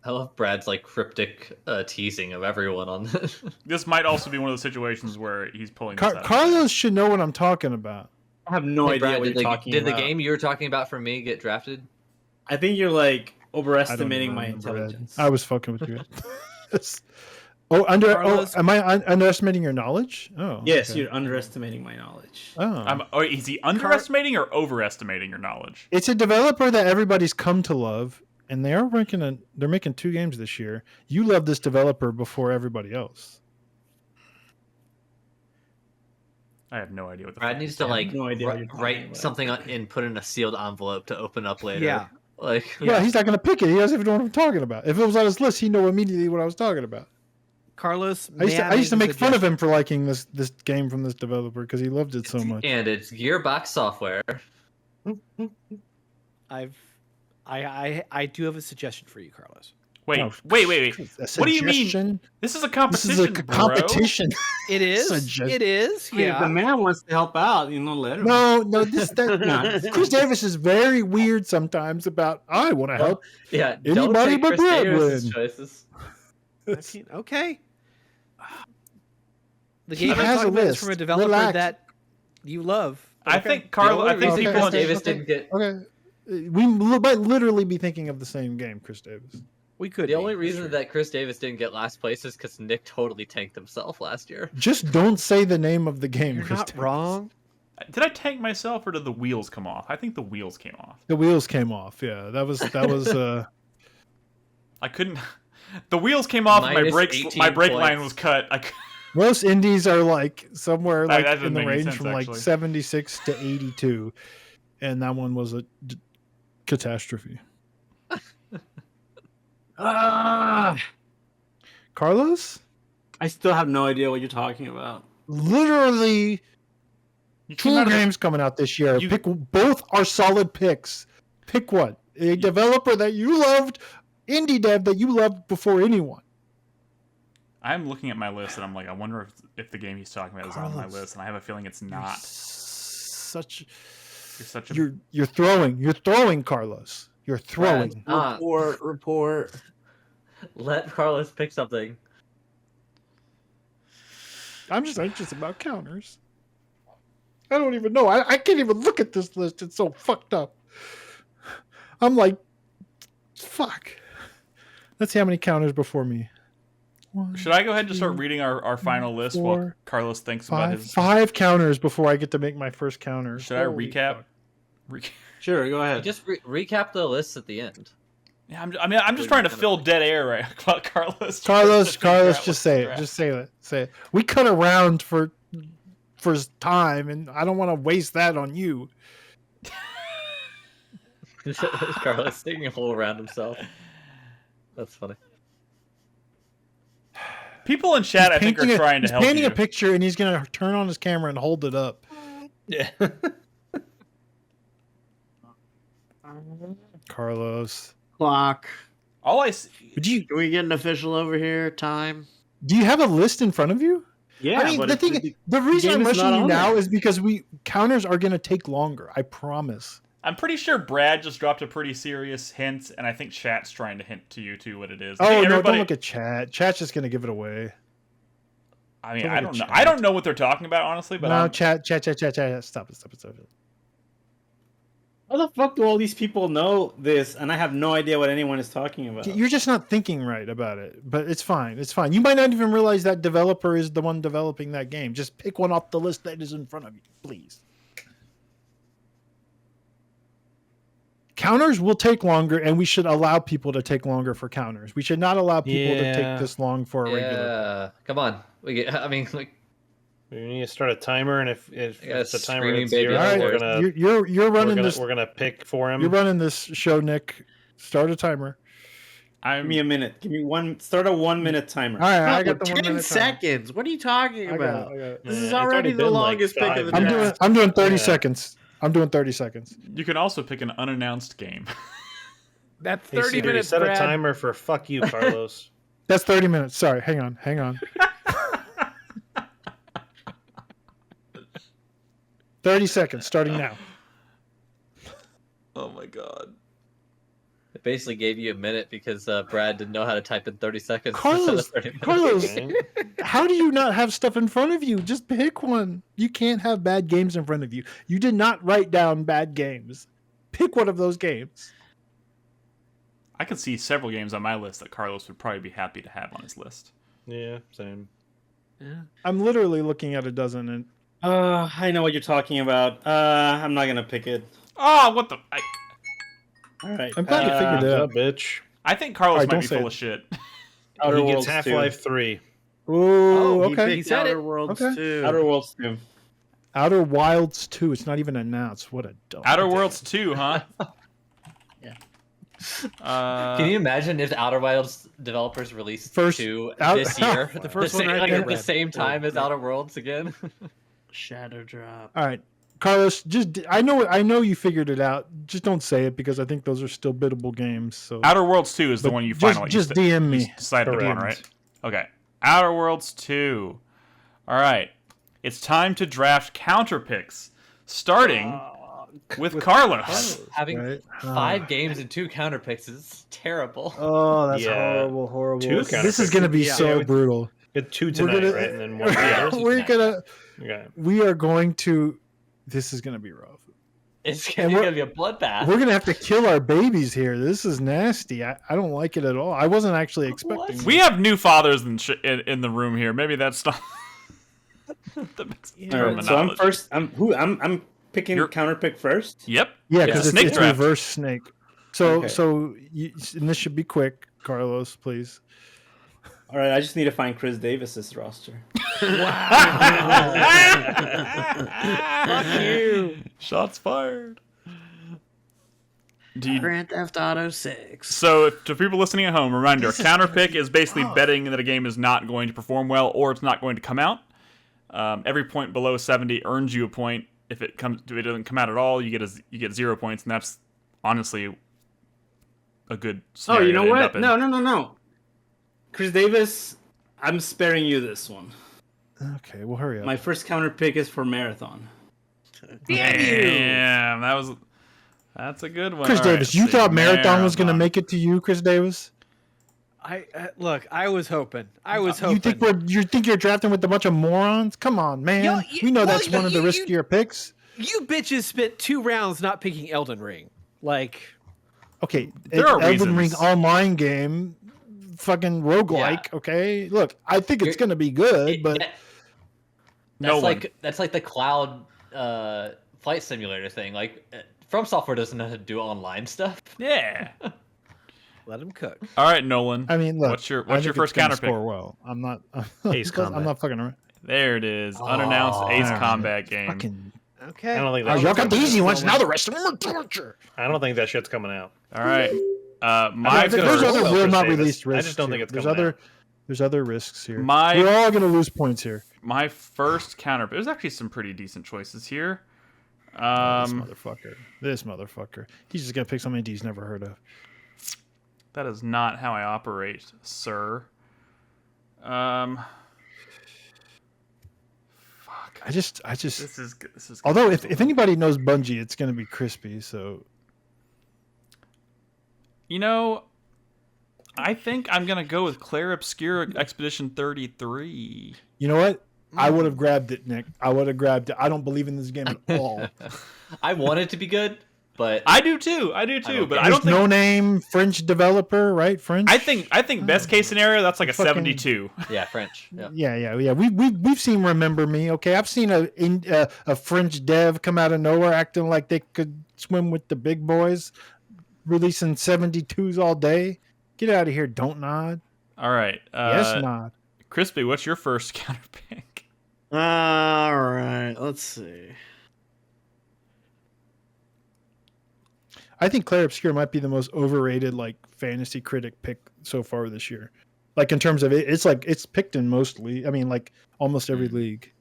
I love Brad's like cryptic teasing of everyone on this. This might also be one of those situations where he's pulling this out. Carlos should know what I'm talking about. I have no idea Brad, what you're talking about. Did the game you were talking about for me get drafted? I think you're like overestimating my intelligence. I was fucking with you. Am I underestimating your knowledge? Oh, yes, okay. You're underestimating my knowledge. Is he underestimating or overestimating your knowledge? It's a developer that everybody's come to love, and they're making 2 games this year. You love this developer before everybody else. I have no idea what the Brad needs to write something and put in a sealed envelope to open up later. Yeah. Yeah, he's not going to pick it. He doesn't even know what I'm talking about. If it was on his list, he'd know immediately what I was talking about. Carlos, I used to make fun of him for liking this game from this developer because he loved it so much. And it's Gearbox Software. I do have a suggestion for you, Carlos. Wait. What do you mean? This is a competition. This is a competition. It is. It is. Yeah. If the man wants to help out, let him. No. Chris Davis is very weird sometimes about I want to help. Yeah. Anybody but Brad win. Choices. Okay. The game has a list from a developer that you love. I think Carlos. I think Chris Davis didn't get. Okay. We might literally be thinking of the same game, Chris Davis. We could. The only reason that Chris Davis didn't get last place is because Nick totally tanked himself last year. Just don't say the name of the game. You're Chris not Davis. wrong. Did I tank myself or did the wheels come off? I think the wheels came off. The wheels came off. Yeah, that was. I couldn't. The wheels came off. And my brake line was cut. Most indies are like somewhere like that in the range sense, from actually. like 76 to 82, and that one was a catastrophe. Carlos, I still have no idea what you're talking about. Literally, 2 games coming out this year. Pick both are solid picks. Pick one. A developer that you loved, indie dev that you loved before anyone. I'm looking at my list and I'm like, I wonder if the game he's talking about is on my list, and I have a feeling it's not. You're throwing, Carlos. You're throwing. Report. Let Carlos pick something. I'm just anxious about counters. I don't even know. I can't even look at this list. It's so fucked up. I'm like, fuck. Let's see how many counters before me. 1, Should I go ahead and just start reading our final list while Carlos thinks about his 5 counters before I get to make my first counter? Should I recap? Sure, go ahead. Just recap the list at the end. Yeah, I'm just trying to fill dead air right about Carlos. Carlos, just say it. Just say it. Say it. We cut around for time, and I don't want to waste that on you. Carlos taking a hole around himself. That's funny. People in chat, I think, are trying to help you. He's painting a picture, and he's going to turn on his camera and hold it up. Yeah. Carlos. Clock. All I see. Can we get an official over here? Time. Do you have a list in front of you? Yeah. I mean, but the reason I'm rushing you now there. is because counters are going to take longer. I promise. I'm pretty sure Brad just dropped a pretty serious hint, and I think chat's trying to hint to you too what it is. Oh, no, don't look at chat. Chat's just going to give it away. I mean, I don't know. I don't know what they're talking about, honestly. But no, chat. Stop it. How the fuck do all these people know this, and I have no idea what anyone is talking about? You're just not thinking right about it, but it's fine. It's fine. You might not even realize that developer is the one developing that game. Just pick one off the list that is in front of you, please. Counters will take longer, and we should allow people to take longer for counters. We should not allow people to take this long for a regular. Yeah, come on. We We need to start a timer, and if Yeah, the timer screaming hits baby zero, All right, we're gonna you're running this. We're gonna pick for him. You're running this show, Nick. Start a timer. Give me a minute. Give me one. Start a 1 minute timer. All right, No, I got the 1 10 minute timer. seconds. What are you talking I got about? it, I got it. This Yeah, is it's already already the been, like, longest pick of the 5 I'm draft. doing 30 Yeah. seconds. I'm doing 30 seconds. You can also pick an unannounced game. That's Hey, 30 Siri, minutes, set Brad. a timer for fuck you, Carlos. That's 30 minutes. Sorry, hang on. 30 seconds, starting now. Oh my god. It basically gave you a minute because Brad didn't know how to type in 30 seconds. Carlos, instead of 30 minutes. Carlos, Right? how do you not have stuff in front of you? Just pick one. You can't have bad games in front of you. You did not write down bad games. Pick one of those games. I can see several games on my list that Carlos would probably be happy to have on his list. Yeah, same. I'm literally looking at a dozen and I know what you're talking about. I'm not gonna pick it. Oh, what the? All right. I'm glad you figured it What's out. up, bitch? I think Carlos Alright, might don't be say full it. of shit. Outer He Worlds gets 2. Half-Life 3. Ooh, Oh, he okay. picked said Outer it. Worlds Okay. 2. Outer Worlds 2. Outer Wilds 2. It's not even announced. What a dumb. Outer Worlds 2, huh? Yeah. Can you imagine if the Outer Wilds developers released First- 2 out- this year? The first one same, right like, there, at the Brad. same time as Outer Worlds again? Shadow Drop. All right, Carlos. I know you figured it out. Just don't say it because I think those are still biddable games. So Outer Worlds 2 is the But one you just- finally just DM me. you decided Correct. upon, right? Okay. Outer Worlds 2. All right. It's time to draft Counterpicks, starting with Carlos. Having right? 5 games and 2 counterpicks is terrible. Oh, that's Yeah. horrible. Two This is gonna be Yeah. so Yeah. brutal. Get 2 We're tonight, gonna- right? And then one. Yeah. We are going to. This is gonna be rough. It's And gonna we're- be a bloodbath. We're gonna have to kill our babies here. This is nasty. I don't like it at all. I wasn't actually expecting. We have new fathers in the room here. Maybe that's not the best All right. So I'm terminology. first. I'm picking You're- counterpick first. Yep. Yeah, It's because a snake it's draft. reverse snake. So Okay. and this should be quick, Carlos, please. All right. I just need to find Chris Davis's roster. Fuck you. Shots fired. Do you, Grand Theft Auto 6. so, to people listening at home, reminder: counterpick is basically betting that a game is not going to perform well or it's not going to come out. Every point below 70 earns you a point. If it doesn't come out at all, you get 0 points, and that's honestly a good Oh, scenario you know to end what? up in. No. Chris Davis, I'm sparing you this one. Okay, well hurry up. My first counterpick is for Marathon. Damn, that's a good one. Chris All right, Davis, you let's see. thought Marathon was going to make it to you, Chris Davis? Look. I was hoping. You You think you're drafting with a bunch of morons? Come on, man. Yo, we know well, that's one of the you- riskier picks. You bitches spent 2 rounds not picking Elden Ring. Like, Okay, There are Elden Ring reasons. online game, fucking roguelike. Yeah. Okay, look, I think it's going to be good, but No one. that's like the cloud flight simulator thing. Like, From Software doesn't know how to do online stuff. Yeah. let him cook. All right, Nolan. I mean, look. What's your I think first it's gonna counter pick? Score well. I'm not. Ace I'm Combat. not fucking around. There it is. Unannounced Ace Alright. Combat game. Fucking. Okay. I don't think Oh, that y'all shit's got the coming easy out. ones. Now the rest of them are torture. I don't think that shit's coming out. All right. I My think There's gonna first, other roll real Chris not Davis. released I risks. just don't think here. it's There's coming other. out. There's other risks here. My- We're all gonna lose points here. my first counter. There's actually some pretty decent choices here. This motherfucker. This motherfucker. He's just gonna pick something he's never heard of. That is not how I operate, sir. Fuck. I just. This is. Although, if anybody knows Bungie, it's gonna be Crispy. So You know, I think I'm gonna go with Claire Obscura Expedition 33. you know what? I would have grabbed it, Nick. I would have grabbed it. I don't believe in this game at all. I want it to be good, but I do too. But care. I don't think. no name French developer, right? French. I think best case scenario that's like a Fucking- 72. yeah, French. Yeah. Yeah. We've seen Remember Me. Okay, I've seen a French dev come out of nowhere acting like they could swim with the big boys, releasing 72s all day. Get out of here! Don't nod. All right. Yes, nod. Crispy, what's your first counter pick? All right, let's see. I think Clair Obscure might be the most overrated like fantasy critic pick so far this year. Like in terms of it's like it's picked in mostly. I mean, like almost every league.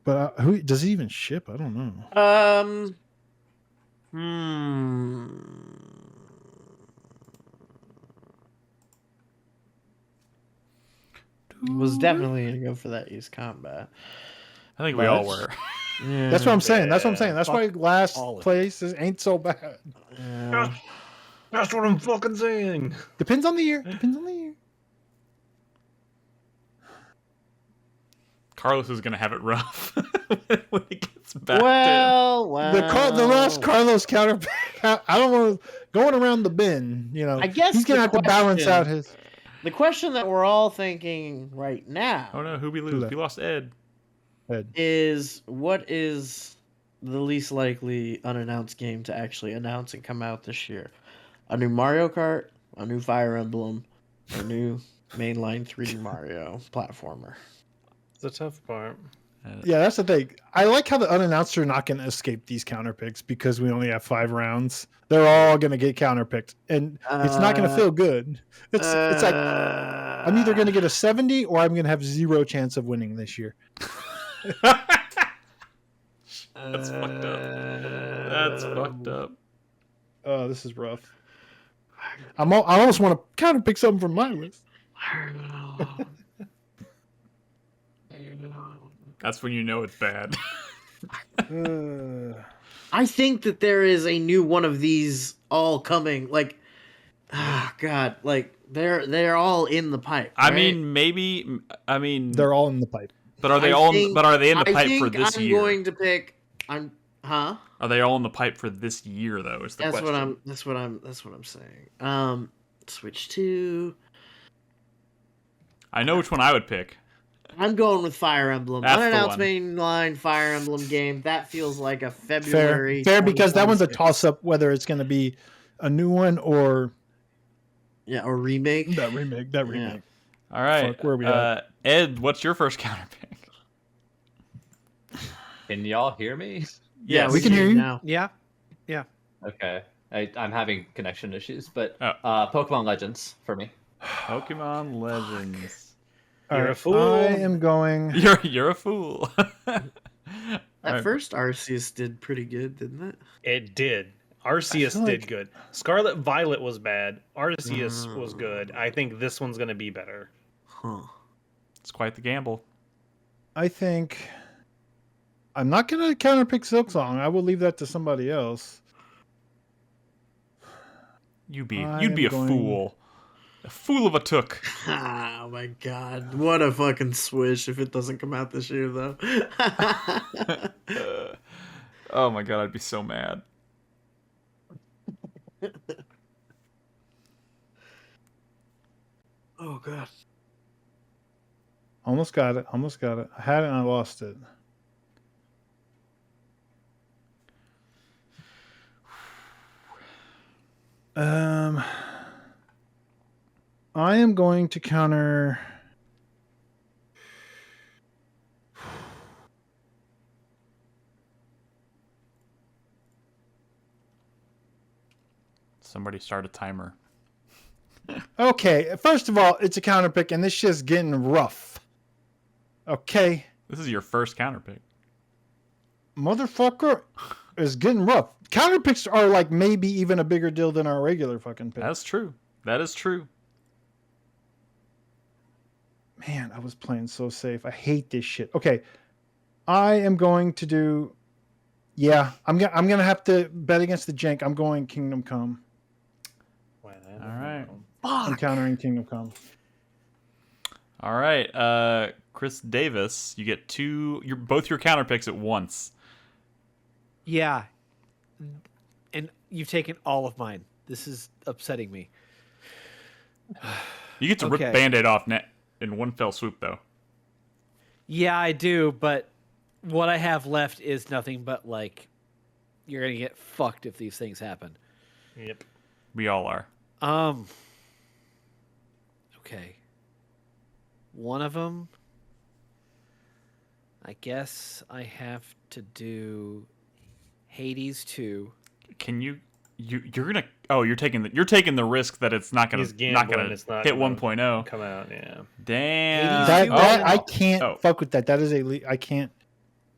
But who does it even ship? I don't know. Was definitely gonna go for that Use Combat. I think we all were. Yeah. That's what I'm saying. That's what I'm saying. That's Fuck why last all of place ain't so bad. Yeah. That's what I'm fucking saying. Depends on the year. Depends on the year. Carlos is gonna have it rough when he gets back. Well, The last Carlos counter pick, I don't know, going around the bin, you know. I guess he's gonna have to balance out his. The question that we're all thinking right now. Oh no, who we lose? We lost Ed. Is what is the least likely unannounced game to actually announce and come out this year? A new Mario Kart, a new Fire Emblem, a new mainline 3D Mario platformer. The tough part. Yeah, that's the thing. I like how the unannounced are not going to escape these counter picks because we only have 5 rounds. They're all going to get counter picked, and it's not going to feel good. It's like I'm either going to get a 70 or I'm going to have 0 chance of winning this year. That's fucked up. That's fucked up. Oh, this is rough. I almost want to counter pick something from my list. That's when you know it's bad. I think that there is a new one of these all coming. Like, God, like they're all in the pipe. Right? I mean, maybe. I mean, They're all in the pipe. but are they But are they in the pipe for this year? I'm going to pick. Huh? Are they all in the pipe for this year though? Is the question. That's what I'm saying. Switch to. I know which one I would pick. I'm going with Fire Emblem. That's the Unannounced one. mainline Fire Emblem game. That feels like a February. Fair, because that one's a 2026. toss-up whether it's going to be a new one or or remake. that remake. All right. Fuck, where are we at? Ed, what's your first counter pick? Can y'all hear me? Yeah, we can hear you. now. Yeah. Okay. I'm having connection issues, but Oh. Pokemon Legends for me. Pokemon Legends. You're a fool. I am going. You're a fool. That first Arceus did pretty good, didn't it? It did. Arceus feel did like- good. Scarlet Violet was bad. Arceus was good. I think this one's going to be better. Huh. It's quite the gamble. I think I'm not going to counter pick Silksong. I will leave that to somebody else. You'd be I a am going- fool. A fool of a took. Oh my god. What a fucking swish if it doesn't come out this year, though. Oh my god, I'd be so mad. Oh god. Almost got it. I had it and I lost it. I am going to counter. Somebody start a timer. Okay, first of all, it's a counter pick, and this shit's getting rough. Okay, This is your first counter pick. motherfucker, is getting rough. Counter picks are like maybe even a bigger deal than our regular fucking picks. That's true. That is true. Man, I was playing so safe. I hate this shit. Okay, I am going to do. Yeah, I'm gonna have to bet against the jank. I'm going Kingdom Come. All right. I'm countering Kingdom Come. All right. Chris Davis, you get both your counter picks at once. Yeah. And you've taken all of mine. This is upsetting me. You get to rip Okay. Band-Aid off net in one fell swoop, though. Yeah, I do, but what I have left is nothing but like you're gonna get fucked if these things happen. Yep. We all are. Okay. One of them I guess I have to do Hades 2. Can you're gonna? Oh, you're taking the risk that it's not gonna He's gambling, it's not hit gonna 1.0. come out. Yeah. Damn. That Oh. I can't Oh. fuck with that. That is I can't.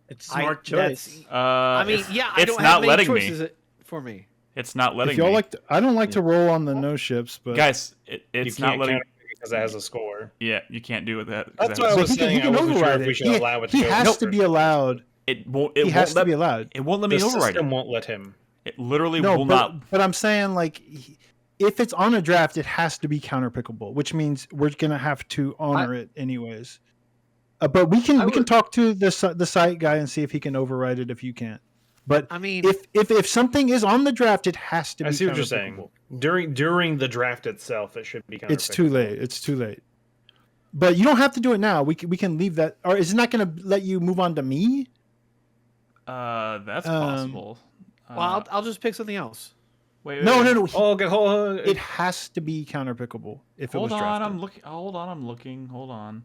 It's a smart choice. I mean, yeah, I it's don't not have many letting choices me. for me. It's not letting If y'all me. like, I don't like to roll on the no ships, but Guys, it's You not can't letting. count it because it has a score. Yeah, you can't do it that. That's that- why I so was he can, saying I wasn't sure override if we it. should allow it to He go has over to be first. allowed. It won't. He has to be allowed. It won't let me The override system it. won't let him. It literally No, will but, not. but I'm saying like, if it's on a draft, it has to be counterpickable, which means we're gonna have to honor it anyways. But we can talk to the site guy and see if he can override it if you can't. But I mean, if something is on the draft, it has to be. I see what you're saying. counterpickable. During the draft itself, it should be counterpickable. It's too late. It's too late. But you don't have to do it now. We can leave that. Or is it not going to let you move on to me? That's possible. well, I'll just pick something else. Wait. No. Oh, okay, hold on. It has to be counterpickable if it was Hold on, drafted. I'm looking. Hold on, I'm looking. Hold on.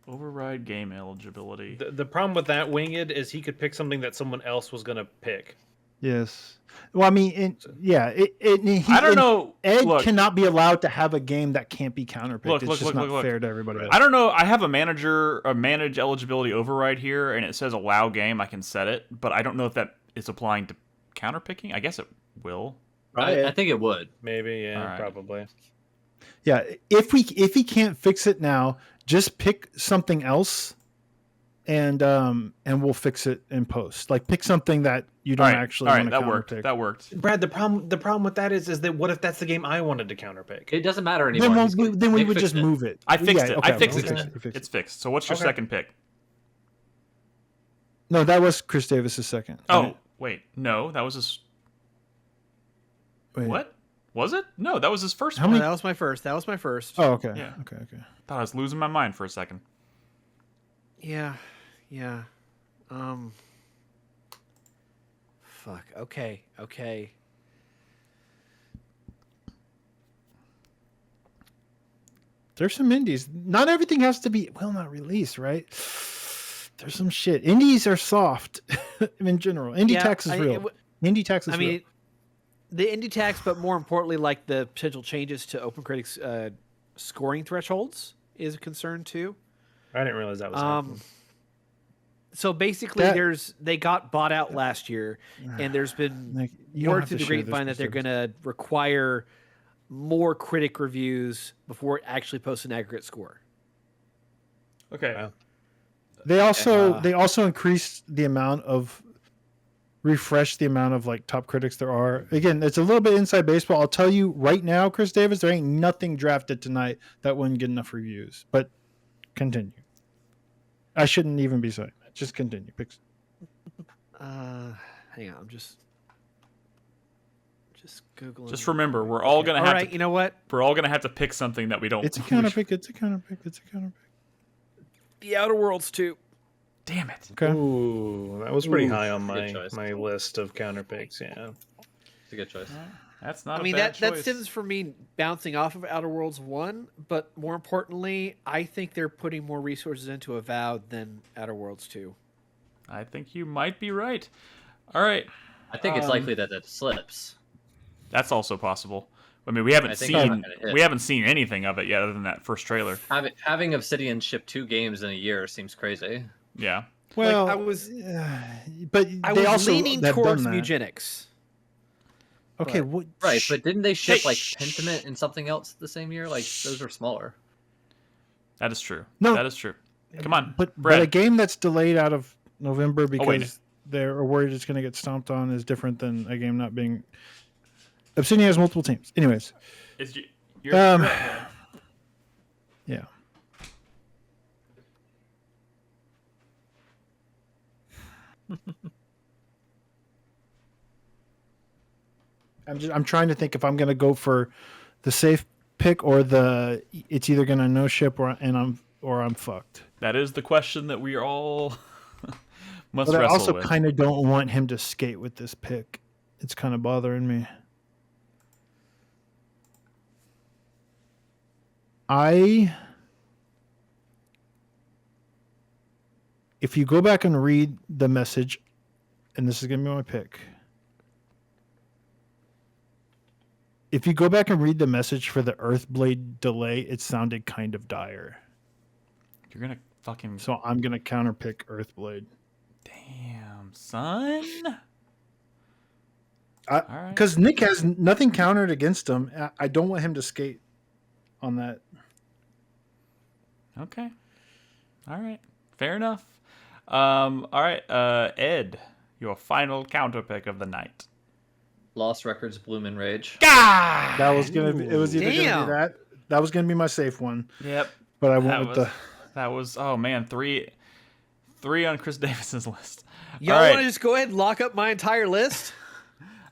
Override game eligibility. The problem with that Winged is he could pick something that someone else was gonna pick. Yes. Well, I mean, I don't know. Ed Look, cannot be allowed to have a game that can't be counterpicked. Look, It's look, just look, not look. fair to everybody else. I don't know. I have a manage eligibility override here, and it says allow game. I can set it, but I don't know if that is applying to counterpicking. I guess it will. I think it would. Maybe, yeah, All right. probably. Yeah, if he can't fix it now, just pick something else, and we'll fix it in post. Like pick something that you don't actually want to that counterpick. worked. That worked. Brad, the problem with that is that what if that's the game I wanted to counterpick? It doesn't matter anymore. Then we would just move it. I fixed it. Okay, I fixed okay, it. you fixed It's fixed. So what's your Okay. second pick? No, that was Chris Davis's second. Oh, wait. No, that was his. Wait. What? Was it? No, that was his first How one. many- That was my first. Oh, okay. Yeah. Okay. Thought I was losing my mind for a second. Yeah. Fuck. Okay. There's some indies. Not everything has to be not released, right? There's some shit. Indies are soft in general. Indie tax is real. Indie tax is real. I mean, the indie tax, but more importantly, like the potential changes to Open Critic's scoring thresholds is a concern too. I didn't realize that was happening. So basically, they got bought out last year, and there's been Like, you don't word have through to the share this grapevine that they're specifics. going to require more critic reviews before it actually posts an aggregate score. Okay. Wow. They also increased the amount of refresh the amount of like top critics there are. Again, it's a little bit inside baseball. I'll tell you right now, Chris Davis, there ain't nothing drafted tonight that wouldn't get enough reviews. But continue. I shouldn't even be saying that. Just continue. Hang on, I'm just googling. Just remember, we're all gonna have All right, to. you know what? We're all gonna have to pick something that we don't. It's a counterpick. It's a counterpick. The Outer Worlds 2. Damn it. Okay. Ooh, that was pretty high on Good choice. my list of counterpicks. Yeah. It's a good choice. That's not. I mean, a bad that choice. stems from me bouncing off of Outer Worlds 1, but more importantly, I think they're putting more resources into Avowed than Outer Worlds 2. I think you might be right. All right. I think it's likely that it slips. That's also possible. I mean, we haven't I think it's not gonna hit. seen anything of it yet, other than that first trailer. Having Obsidian ship 2 games in a year seems crazy. Yeah. Well, I was but I they was also leaning have towards done that. Mugenics. Okay, Right, but didn't they ship like Pentiment and something else the same year? Like those are smaller. That is true. No. That is true. Come on, But Brad. a game that's delayed out of November wait. because they're worried it's going to get stomped on is different than a game not being. Obsidian has multiple teams. Anyways, Is yeah. I'm trying to think if I'm going to go for the safe pick or it's either going to no ship or I'm fucked. that is the question that we all must But I wrestle also with. kind of don't want him to skate with this pick. It's kind of bothering me. if you go back and read the message, and this is going to be my pick. If you go back and read the message for the Earthblade delay, it sounded kind of dire. You're gonna fucking. So I'm going to counterpick Earthblade. Damn, son. Because Nick has nothing countered against him. I don't want him to skate on that. Okay. All right. Fair enough. All right. Ed, your final counter pick of the night. Lost Records, Bloom and Rage. God! That was gonna be. It was either Damn. gonna be that. That was gonna be my safe one. Yep. But I went with the. That was. Oh man, three on Chris Davis's list. Y'all All right. want to just go ahead and lock up my entire list?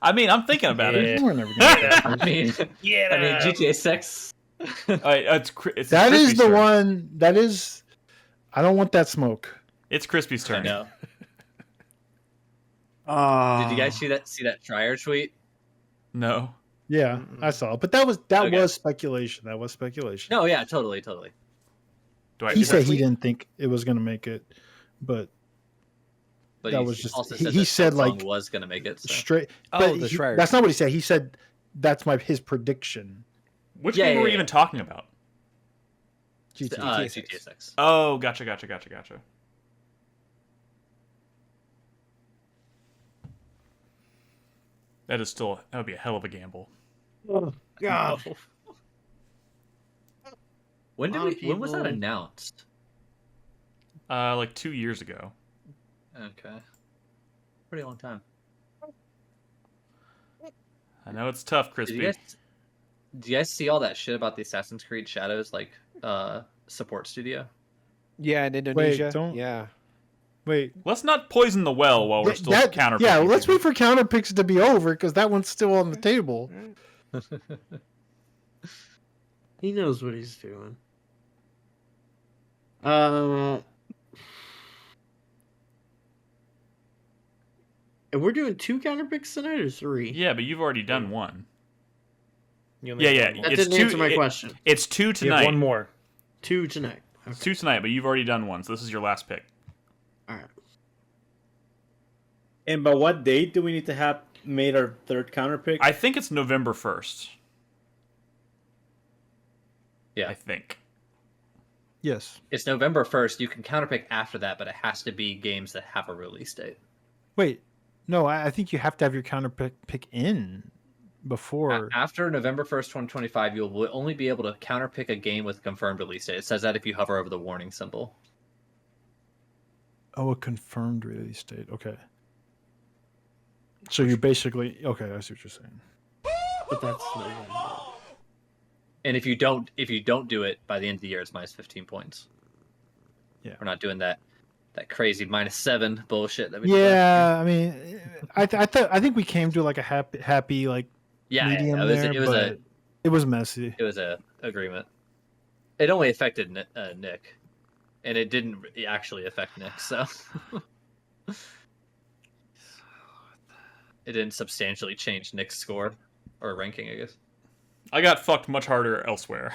I mean, I'm thinking about it. We're never gonna get that. I mean, GTA 6. It's That is Crispy's the turn. one. That is. I don't want that smoke. It's Crispy's I turn. know. Oh. Did you guys see that Trier tweet? No. Yeah, I saw. But that was Okay. was speculation. That was speculation. No, yeah, totally. Do I? He is said that- he didn't think it was gonna make it, but But That he was just- also he said that said, that song like, was gonna make it. So. straight. Oh, But the Schreier. that's not what he said. He said that's his prediction. Which Yeah, game yeah, were we yeah. even talking about? GTA. GTA 6. Oh, gotcha. That would be a hell of a gamble. God. When lot of when was that people- announced? Like 2 years ago. Okay. Pretty long time. I know it's tough, Did Crispy. you guys see all that shit about the Assassin's Creed Shadows support studio? Yeah, in Indonesia. don't- Yeah. Wait. Let's not poison the well while we're still counter. Yeah, let's wait for counter picks to be over because that one's still on the table. He knows what he's doing. And we're doing 2 counter picks tonight or 3? Yeah, but you've already done one. You only Yeah, have yeah. one more. That It's didn't answer my two- question. It's 2 You have tonight. one more. 2 tonight. It's 2 tonight, but you've already done one, so this is your last pick. All right. And by what date do we need to have made our third counter pick? I think it's November 1st. Yeah. I think. Yes. It's November 1st. You can counterpick after that, but it has to be games that have a release date. Wait. No, I think you have to have your counter pick in before. After November 1st, 2025, you'll only be able to counterpick a game with a confirmed release date. It says that if you hover over the warning symbol. Oh, a confirmed release date. Okay. So you're basically okay. I see what you're saying. But that's November. And if you don't do it by the end of the year, it's minus 15 points. Yeah. We're not doing that crazy -7 bullshit that we did last Yeah, I mean, I think we came to like a happy like year. medium it there, was but it was messy. a agreement. It only affected Nick, and it didn't actually affect Nick, so it didn't substantially change Nick's score or ranking, I guess. I got fucked much harder elsewhere.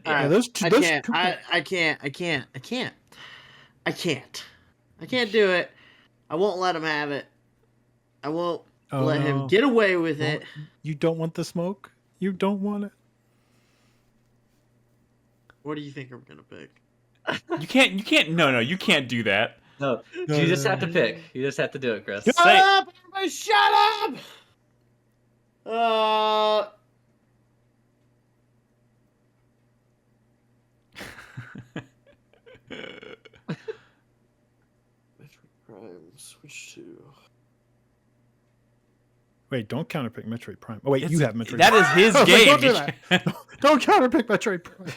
All right. those I those can't. two- I can't do it. I won't let him have it. I won't Oh, let no. him get away with Well, it. You don't want the smoke. You don't want it. What do you think I'm gonna pick? You can't. No, you can't do that. No, No, you just no, have to no. pick. You just have to do it, Chris. Shut Say- up! Everybody shut up! Metroid Prime switch to. Wait, don't counterpick Metroid Prime. Oh wait, you It's- have Metroid. That is his Prime. game. Don't do that. Don't counterpick Metroid Prime.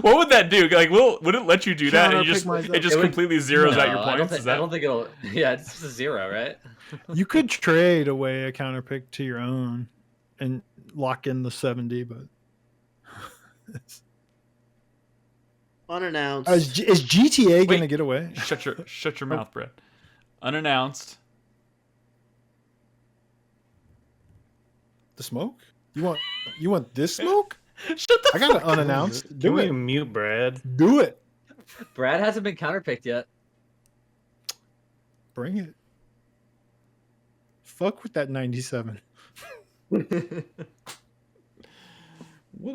What would that do? Like, would it let you do that? And you Counterpick just myself. it just It would- completely zeroes out your I don't points. think, Is that? I don't think it'll. Yeah, it's just a 0, right? You could trade away a counterpick to your own and lock in the 70, but Unannounced. is GTA going to Wait. get away? Shut your mouth, Brett. Unannounced. The smoke? You want this smoke? Shut the I got it fuck up. unannounced. Can Do we it. mute Brad? Do it. Brad hasn't been counterpicked yet. Bring it. Fuck with that 97. What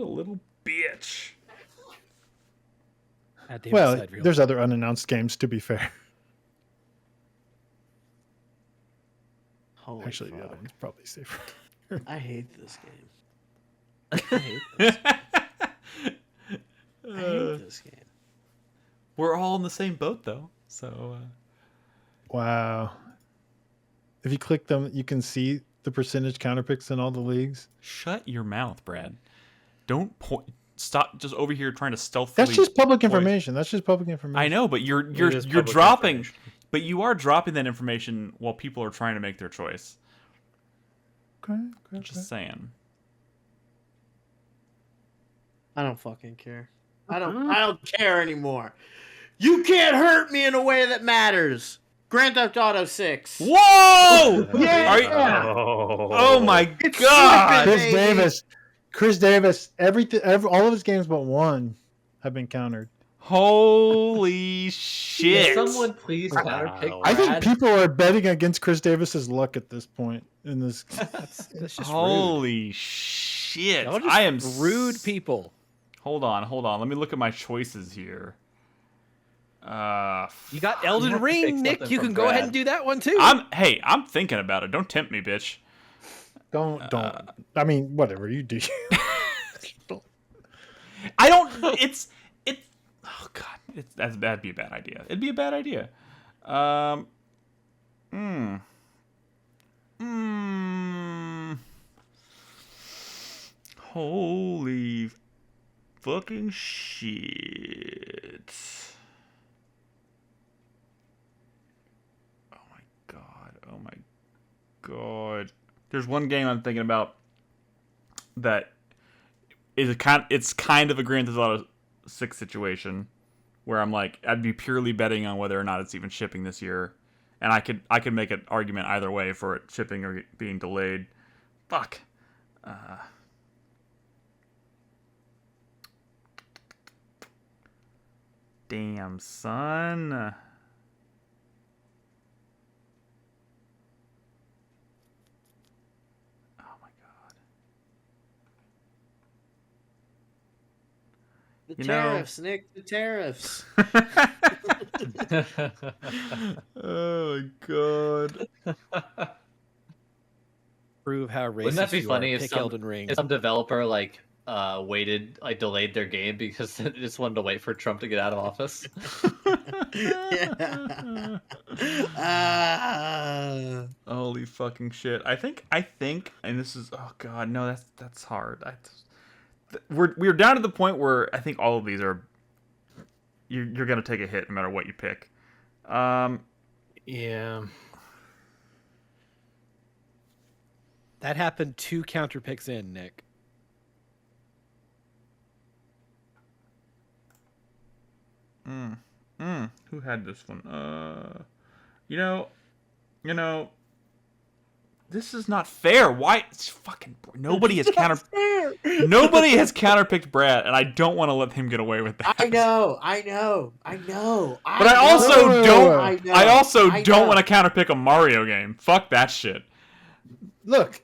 a little bitch. Well, there's other unannounced games, to be fair. Holy Actually, fuck. the other one's probably safer. I hate this game. I hate this game. I hate this game. We're all in the same boat, though. So, Wow. If you click them, you can see the percentage counterpicks in all the leagues. shut your mouth, Brad. Don't point. Stop just over here trying to stealthily. That's just public point. information. That's just public information. I know, but you're is you're public dropping. information. But you are dropping that information while people are trying to make their choice. Okay. Just saying. I don't fucking care. I don't care anymore. You can't hurt me in a way that matters. Grand Theft Auto 6. Whoa! Yeah! Are you- oh my It's god! slipping. Chris Davis. All of his games but one have been countered. Holy shit! Can someone please counterpick Brad? I think people are betting against Chris Davis's luck at this point in this. That's just rude. Holy shit! Y'all just I am rude people. Hold on. Let me look at my choices here. You got You Elden have to Ring, pick Nick. something You from can go ahead Brad. and do that one too. I'm thinking about it. Don't tempt me, bitch. Don't. I mean, whatever you do. I don't. It's. Oh god. That'd be a bad idea. It'd be a bad idea. Holy fucking shit. Oh my god. Oh my god. There's one game I'm thinking about that is it's kind of a Grand Theft Auto 6 situation where I'm like, I'd be purely betting on whether or not it's even shipping this year. And I could make an argument either way for it shipping or being delayed. Fuck. Damn, son. Oh my god. The You know- tariffs, Nick. The tariffs. Oh my god. Prove how racist Wouldn't that be you funny are. if Pick some, Elden Ring. if some developer delayed their game because they just wanted to wait for Trump to get out of office? Holy fucking shit. I think, and this is, oh god, no, that's hard. We're down to the point where I think all of these are, you're gonna take a hit no matter what you pick. Yeah. That happened 2 counterpicks in, Nick. Who had this one? You know, this is not fair. Why? It's fucking nobody has nobody has counterpicked Brad, and I don't want to let him get away with that. I know. But I also don't. I know. I also I don't know. want to counterpick a Mario game. Fuck that shit. Look.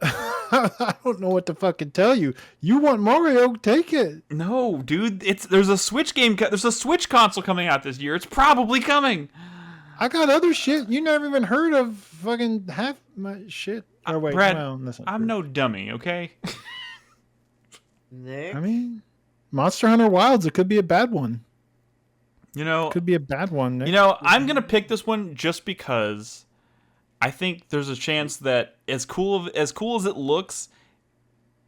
I don't know what to fucking tell you. You want Mario? Take it. No, dude. There's a Switch game. There's a Switch console coming out this year. It's probably coming. I got other shit. You never even heard of fucking half my shit. Or wait, Brad, well, that's not I'm true. no dummy. Okay. Nick. I mean, Monster Hunter Wilds. It could be a bad one. You know. Could be a bad one. Nick. You know, I'm gonna pick this one just because I think there's a chance that as cool as it looks,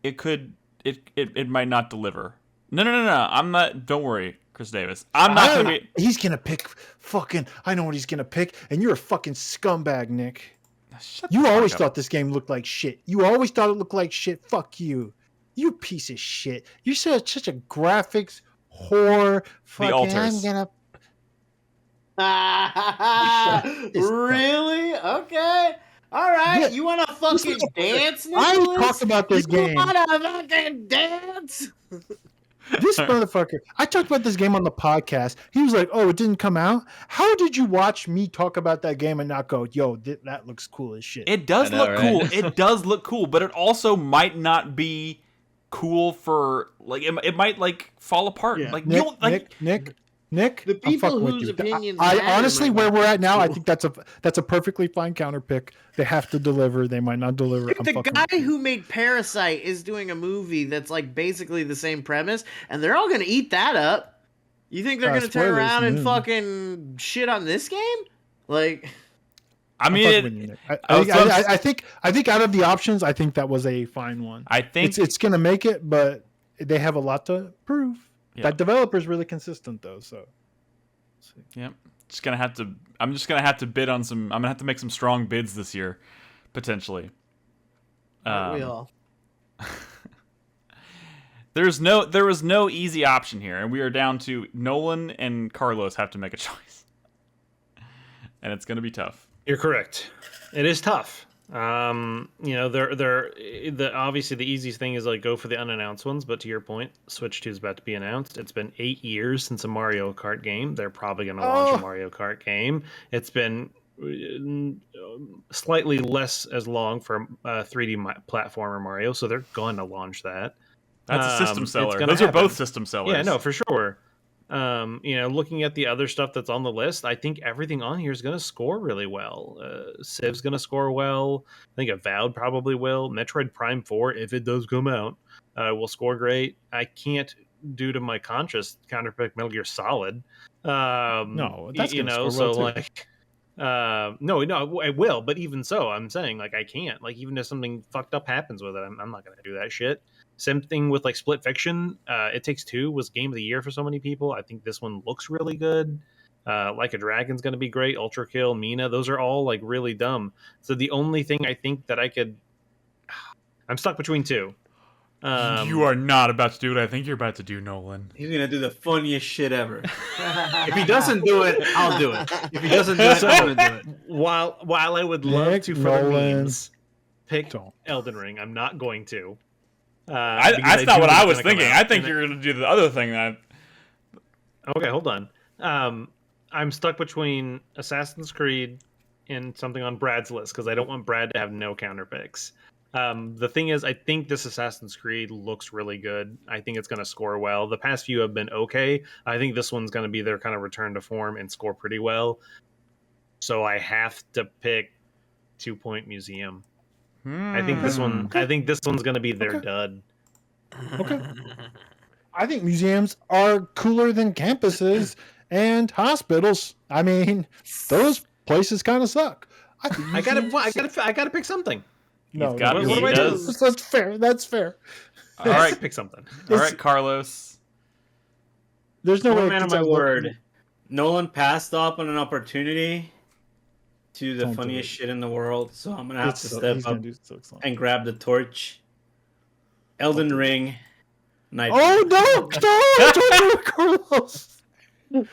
it might not deliver. No. I'm not. Don't worry, Chris Davis. I'm not gonna be. He's gonna pick fucking. I know what he's gonna pick, and you're a fucking scumbag, Nick. Shut the You fuck always up. thought this game looked like shit. You always thought it looked like shit. Fuck you. You piece of shit. You're such a graphics whore. Fucking, alters. I'm gonna. Really? Okay. All right. Yeah. You want to fucking dance, I Nicholas? talked about this you game. want to fucking dance? This motherfucker. I talked about this game on the podcast. He was like, "Oh, it didn't come out. How did you watch me talk about that game and not go, yo, that looks cool as shit?" It does look cool. It does look cool, but it also might not be cool for like it might like fall apart. Yeah. Like Nick, The I'm people fucking with whose you. opinions I matter honestly, might where not we're be at now, I cool. think that's a perfectly fine counter pick. They have to deliver. They might not deliver. Dude, I'm the fucking guy with you. who made Parasite is doing a movie that's like basically the same premise, and they're all gonna eat that up. You think they're gonna turn spoilers, around and no. fucking shit on this game? Like, I I'm mean, fucking with you, Nick. I think out of the options, I think that was a fine one. I think It's gonna make it, but they have a lot to prove. Yeah. That developer's really consistent though, so. Yep. I'm just gonna have to bid on some. I'm gonna have to make some strong bids this year, potentially. aren't we all? There was no easy option here, and we are down to Nolan and Carlos have to make a choice, and it's gonna be tough. You're correct. It is tough. Obviously the easiest thing is like go for the unannounced ones, but to your point, Switch 2 is about to be announced. It's been 8 years since a Mario Kart game. They're probably going to launch a Mario Kart game. It's been slightly less as long for 3D platformer Mario, so they're going to launch that. That's a system seller. gonna Those are happen. both system sellers. Yeah, no, for sure. Looking at the other stuff that's on the list, I think everything on here is going to score really well. Civ's going to score well. I think Avowed probably will. Metroid Prime 4, if it does come out, will score great. I can't, due to my conscience, counterpick Metal Gear Solid. No, that's gonna score well, too. No, I will. But even so, I'm saying like I can't. Like even if something fucked up happens with it, I'm not going to do that shit. Same thing with like Split Fiction. It Takes Two was game of the year for so many people. I think this one looks really good. Like a Dragon's going to be great. Ultra Kill, Mina, those are all like really dumb. So the only thing I think that I'm stuck between two. You are not about to do what I think you're about to do, Nolan. He's gonna do the funniest shit ever. If he doesn't do it, I'll do it. If he doesn't do it, I'm gonna do it. While I would love Nick to for the Nolan. memes pick Don't. Elden Ring, I'm not going to. That's not what I was thinking. I think you're going to do the other thing. Okay, hold on. I'm stuck between Assassin's Creed and something on Brad's list because I don't want Brad to have no counter picks. The thing is, I think this Assassin's Creed looks really good. I think it's going to score well. The past few have been okay. I think this one's going to be their kind of return to form and score pretty well. So I have to pick 2 Point Museum. I think this one. I think this one's going to be their dud. Okay. I think museums are cooler than campuses and hospitals. I mean, those places kind of suck. I gotta pick something. No, He's got- no, he no, does. That's fair. That's fair. All right, pick something. all right, Carlos. There's no I'm way. a man of my word. Nolan passed up on an opportunity to the Don't do funniest it. shit in the world, so I'm gonna have to step He's up gonna do so excellent. and grab the torch. Elden Ring. Night. Oh no! Don't do it, Carlos.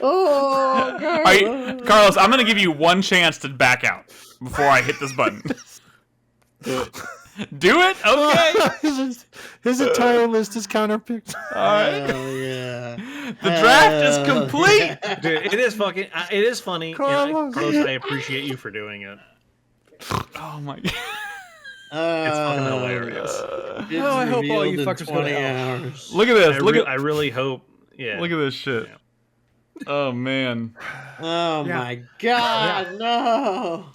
Oh, All right, Carlos, I'm going to give you one chance to back out before I hit this button. Do it? Okay. His entire list is counterpicked. All right. Hell yeah. The draft is complete. Dude, it is fucking. It is funny. Carlos. Carlos, I appreciate you for doing it. Oh my god. It's fucking hilarious. It's I hope all you revealed in fuckers go to 20 hell. hours. Look at this. I really hope. Yeah. Look at this shit. Oh man. Oh my god, no.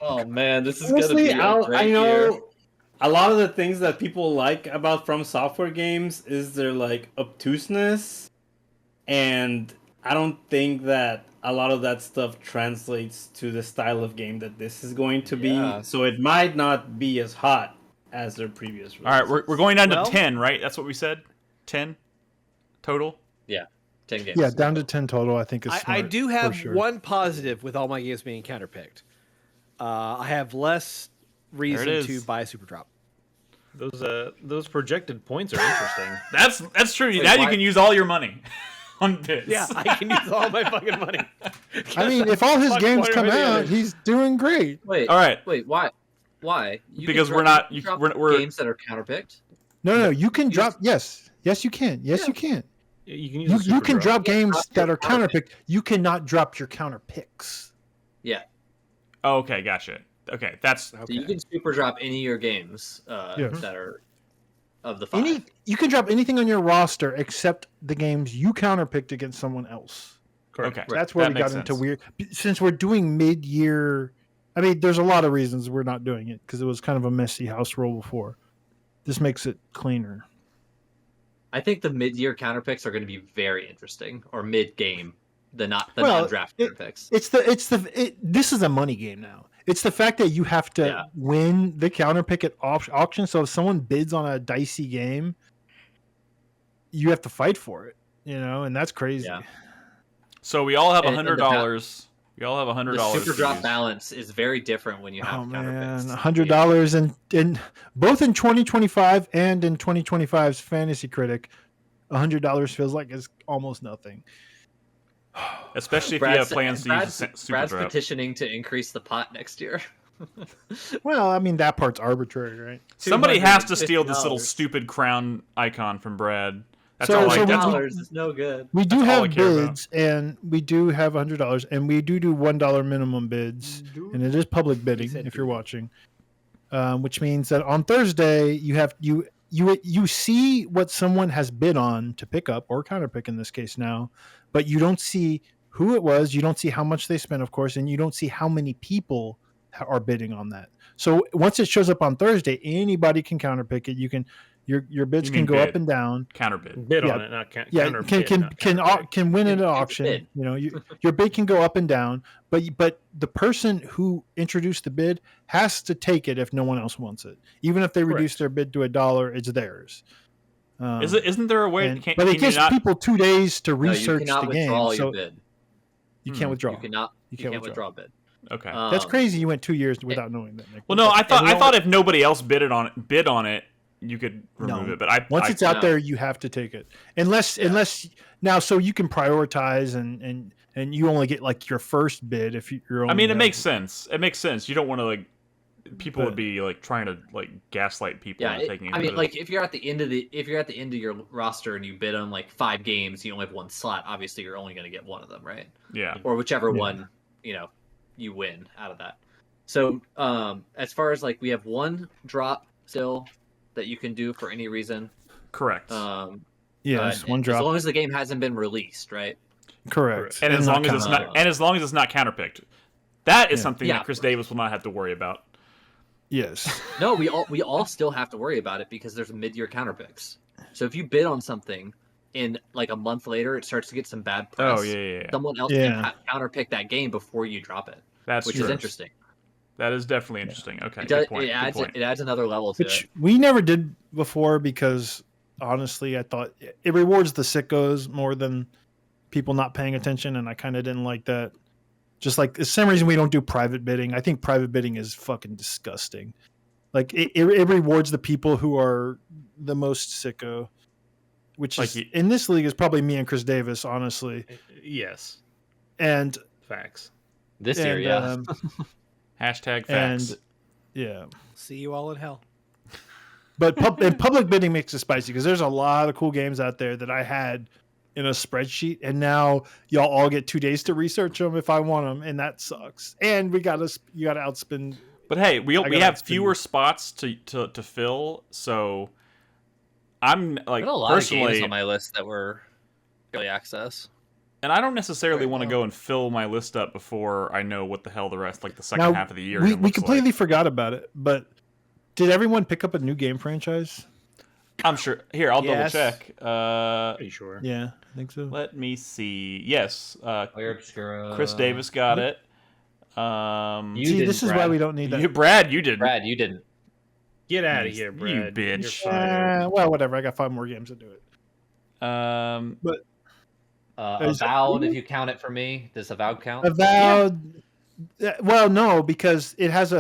Oh man, this is gonna Honestly, be a great I know year. a lot of the things that people like about From Software games is their like obtuseness, and I don't think that a lot of that stuff translates to the style of game that this is going to be. Yeah. So it might not be as hot as their previous releases. All right, we're going down Well- to 10, right? That's what we said. 10 total. 10 games. Yeah, down to 10 total. I think is I smart, do for have sure. one positive with all my games being counterpicked. I have less reason is. to buy a Super Drop. Those projected points are interesting. That's true. Wait, now you why- can use all your money on this. Yeah, I can use all my fucking money. I mean, if all his Fuck games one or come the out, other. he's doing great. Wait. All right. Wait. Why? Why? You Because can we're not- you you- drop we're- games that are counterpicked. No, you can drop. Yes, you can. Yes, Yeah. you can. You can use You can drop games drop that your are counterpicked. You cannot drop your counterpicks. Yeah. Oh, okay, gotcha. Okay, that's So you can super drop any of your games Yes. that are of the 5. You can drop anything on your roster except the games you counterpicked against someone else. Correct. okay. That's where That we got makes into sense. weird. Since we're doing mid-year, I mean, there's a lot of reasons we're not doing it because it was kind of a messy house rule before. This makes it cleaner. I think the mid-year counterpicks are going to be very interesting, or mid-game, the Well, non-draft counterpicks. This is a money game now. It's the fact that you have to win the counterpick at auction. So if someone bids on a dicey game, you have to fight for it. And that's crazy. Yeah. So we all have And $100. We all have The $100. super to drop use. balance is very different when you have Oh man, counterpicks. $100 in both in 2025 and in 2025's Fantasy Critic, $100 feels like it's almost nothing. Especially if you have plans to use a super Brad's drop. petitioning to increase the pot next year. Well, I mean that part's arbitrary, right? Somebody has to steal this little $250. stupid crown icon from Brad. That's So- all I so we- got. $2 is no good. We do That's all I have care about. bids, and we do have $100, and we do $1 minimum bids, and it is public bidding said if you're watching, which means that on Thursday you see what someone has bid on to pick up or counterpick in this case now, but you don't see who it was, you don't see how much they spent, of course, and you don't see how many people are bidding on that. So once it shows up on Thursday, anybody can counterpick it. You can your bids You can mean go bid. up and down. Counterbid. Bid Yeah. on it, not Yeah, counter bid, not can counter win at an It's a auction. bid. Your bid can go up and down, but the person who introduced the bid has to take it if no one else wants it. Even if they reduce Correct. their bid to $1, it's theirs. Isn't there a way? But it can you gives not? people 2 days to No, you research cannot the game, withdraw so your bid. you can't withdraw. You cannot. You can't can't withdraw. withdraw a bid. Okay. That's crazy. You went 2 years without knowing that, Nick. Well, no, I and we thought if nobody else bid on it, you could remove No. it. But Once it's out no. there, you have to take it. Unless now, so you can prioritize and you only get like your first bid if you're. Only I mean, it makes sense. It makes sense. You don't want to people would be trying to gaslight people Yeah, into taking. I mean, it. if you're at the end of your roster and you bid on 5 games, you only have 1 slot. Obviously, you're only going to get one of them, right? Yeah. Or whichever one you win out of that. So, as far as we have 1 drop still that you can do for any reason. Correct. Yes, one drop. As long as the game hasn't been released, right? Correct. and as long as it's not, and as long as it's not counterpicked, that is something Yeah. that Chris Davis will not have to worry about. Yes. No, we all still have to worry about it because there's mid-year counterpicks. So if you bid on something and a month later it starts to get some bad press, Oh yeah. someone else Yeah. can counterpick that game before you drop it, That's which true. is interesting. That is definitely interesting. Okay. It does. Good point. Good point. It adds another level to Which it. we never did before because honestly, I thought it rewards the sickos more than people not paying attention, and I kind of didn't like that. Just like the same reason we don't do private bidding. I think private bidding is fucking disgusting. It rewards the people who are the most sicko, which is in this league is probably me and Chris Davis, honestly. Yes, And facts. This year, yeah. Hashtag facts. And yeah. See you all in hell. But and public bidding makes it spicy because there's a lot of cool games out there that I had in a spreadsheet, and now y'all all get 2 days to research them if I want them, and that sucks. And you got to outspend. But hey, we gotta have outspend fewer spots to fill, so I'm I got a lot of games on my list that were early access. and I don't necessarily Right, want to well. go and fill my list up before I know what the hell the rest, the second half of the year. We looks completely like. forgot about it, but did everyone pick up a new game franchise? I'm sure. Here, I'll Yes. double check. Pretty sure. Yeah, I think so. Let me see. Yes, Player Obscura. Chris Davis got it. You See, didn't, this is why Brad. we don't need that. Brad, you didn't. Brad, you didn't. Get out of You here, Brad. bitch. You're fired. Well, whatever. I got 5 more games to do it. Is- Avowed, if you count it for me. Does Avowed count? Avowed. Well, no, because it has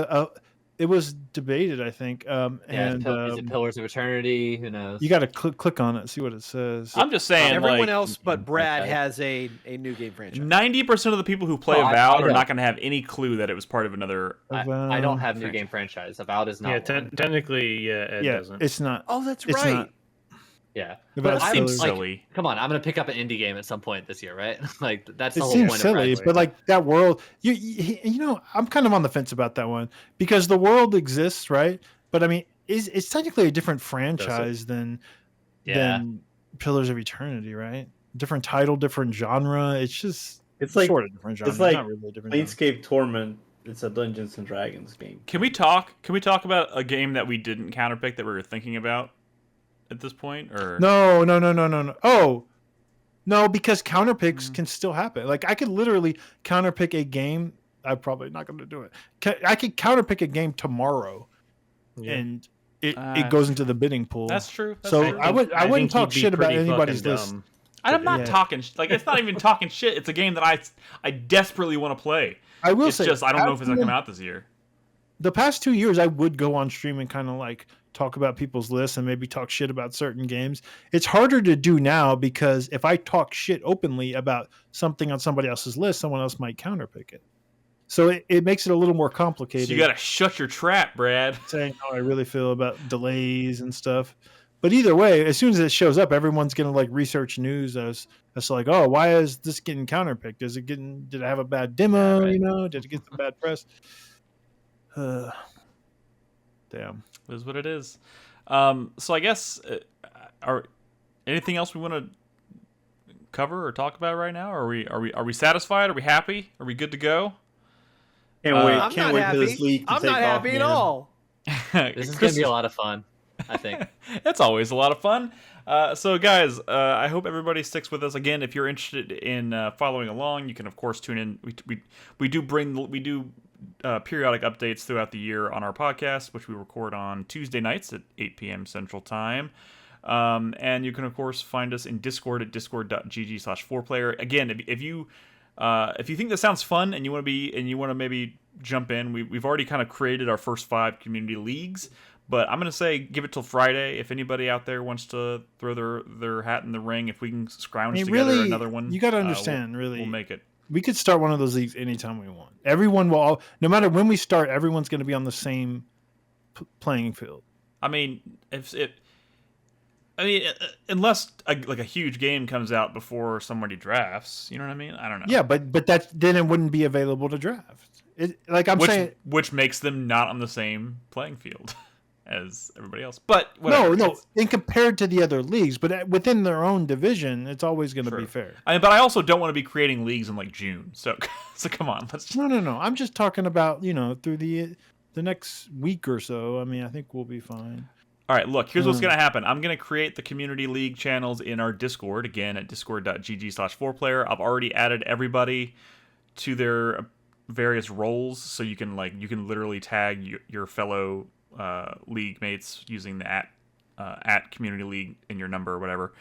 it was debated, I think. Yeah, And is it Pillars of Eternity? Who knows? you got to click on it, see what it says. I'm just saying, Everyone else but Brad okay. has a new game franchise. 90% of the people who play Oh, I Avowed are don't. not going to have any clue that it was part of another. I don't have new franchise. game franchise. Avowed is not Yeah, one. technically, yeah, Ed yeah, doesn't. it's not. Oh, that's It's right. not. Yeah, About that seems fillers. silly. Come on, I'm gonna pick up an indie game at some point this year, right? Like that's the It whole seems point silly, of but graduating. like that world, you know, I'm kind of on the fence about that one because the world exists, right? But I mean, it's technically a different franchise than Pillars of Eternity, right? Different title, different genre. It's just It's like sort of different genre. it's like not really a different genre. Planescape Torment. It's a Dungeons and Dragons game. Can we talk about a game that we didn't counterpick that we were thinking about at this point? Or No. Oh, no, because counterpicks can still happen. Like I could literally counterpick a game. I'm probably not going to do it. I could counterpick a game tomorrow, and it goes into the bidding pool. That's true. That's So true. I wouldn't think talk he'd be shit about pretty anybody's fucking list. dumb. I'm not Yeah. talking like it's not even talking shit. It's a game that I desperately want to play. I will It's say, just I don't know if it's gonna come out this year. the past 2 years, I would go on stream and kind of like talk about people's lists and maybe talk shit about certain games. It's harder to do now because if I talk shit openly about something on somebody else's list, someone else might counterpick it. So it makes it a little more complicated. So you gotta shut your trap, Brad. saying how I really feel about delays and stuff. But either way, as soon as it shows up, everyone's gonna like research news as like, oh, why is this getting counterpicked? Did it have a bad demo? Yeah, right. You know, did it get some bad press? Damn. It is what it is. So I guess are anything else we want to cover or talk about right now? Are we satisfied? Are we happy? Are we good to go? Can't wait! I'm Can't not wait happy. for this league to I'm take not off, happy at man. all. This is gonna be a lot of fun, I think. It's always a lot of fun. So, guys, I hope everybody sticks with us. Again, if you're interested in following along, you can of course tune in. We do periodic updates throughout the year on our podcast, which we record on Tuesday nights at 8 p.m. Central Time. And you can of course find us in Discord at discord.gg/4Player. Again, if you think this sounds fun and you want to maybe jump in, we've already kind of created our first 5 community leagues. But I'm going to say give it till Friday. If anybody out there wants to throw their hat in the ring, if we can scrounge together really, another one, you got to understand, we'll make it. we could start one of those leagues anytime we want. Everyone will, no matter when we start, everyone's going to be on the same playing field. I mean, unless a huge game comes out before somebody drafts, you know what I mean? I don't know. Yeah, but then it wouldn't be available to draft. Which makes them not on the same playing field as everybody else. But whatever. No, in compared to the other leagues, but within their own division, it's always going to be fair. But I also don't want to be creating leagues in like June. So come on, let's just... No. I'm just talking about, through the next week or so. I mean, I think we'll be fine. All right, look, here's what's going to happen. I'm going to create the community league channels in our Discord, again, at discord.gg/4player. I've already added everybody to their various roles, so you can literally tag your fellow league mates using the at community league in your number or whatever.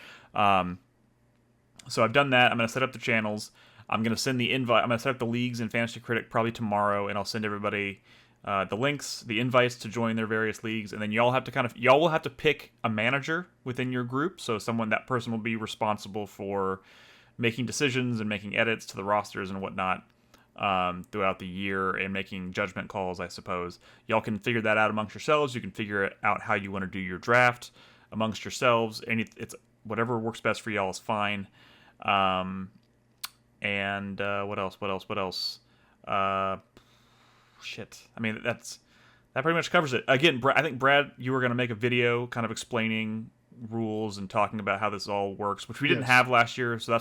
So I've done that. I'm going to set up the channels. I'm going to send the invite. I'm going to set up the leagues in Fantasy Critic probably tomorrow, and I'll send everybody the links, the invites to join their various leagues, and then y'all will have to pick a manager within your group. So that person will be responsible for making decisions and making edits to the rosters and whatnot throughout the year and making judgment calls, I suppose. Y'all can figure that out amongst yourselves. You can figure out how you want to do your draft amongst yourselves. It's whatever works best for y'all is fine. And what else? Shit. I mean, that pretty much covers it. Again, I think, Brad, you were going to make a video kind of explaining rules and talking about how this all works, which we didn't have last year, so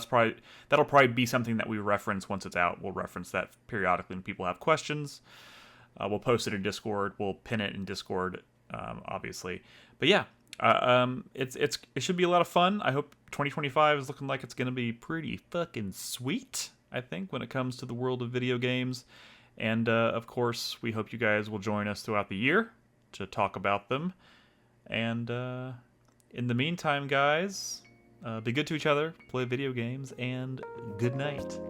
that'll probably be something that we reference once it's out. We'll reference that periodically when people have questions. We'll post it in Discord. We'll pin it in Discord, obviously. But yeah, it should be a lot of fun. I hope 2025 is looking like it's going to be pretty fucking sweet, I think, when it comes to the world of video games. And, of course, we hope you guys will join us throughout the year to talk about them. And in the meantime, guys, be good to each other, play video games, and good night.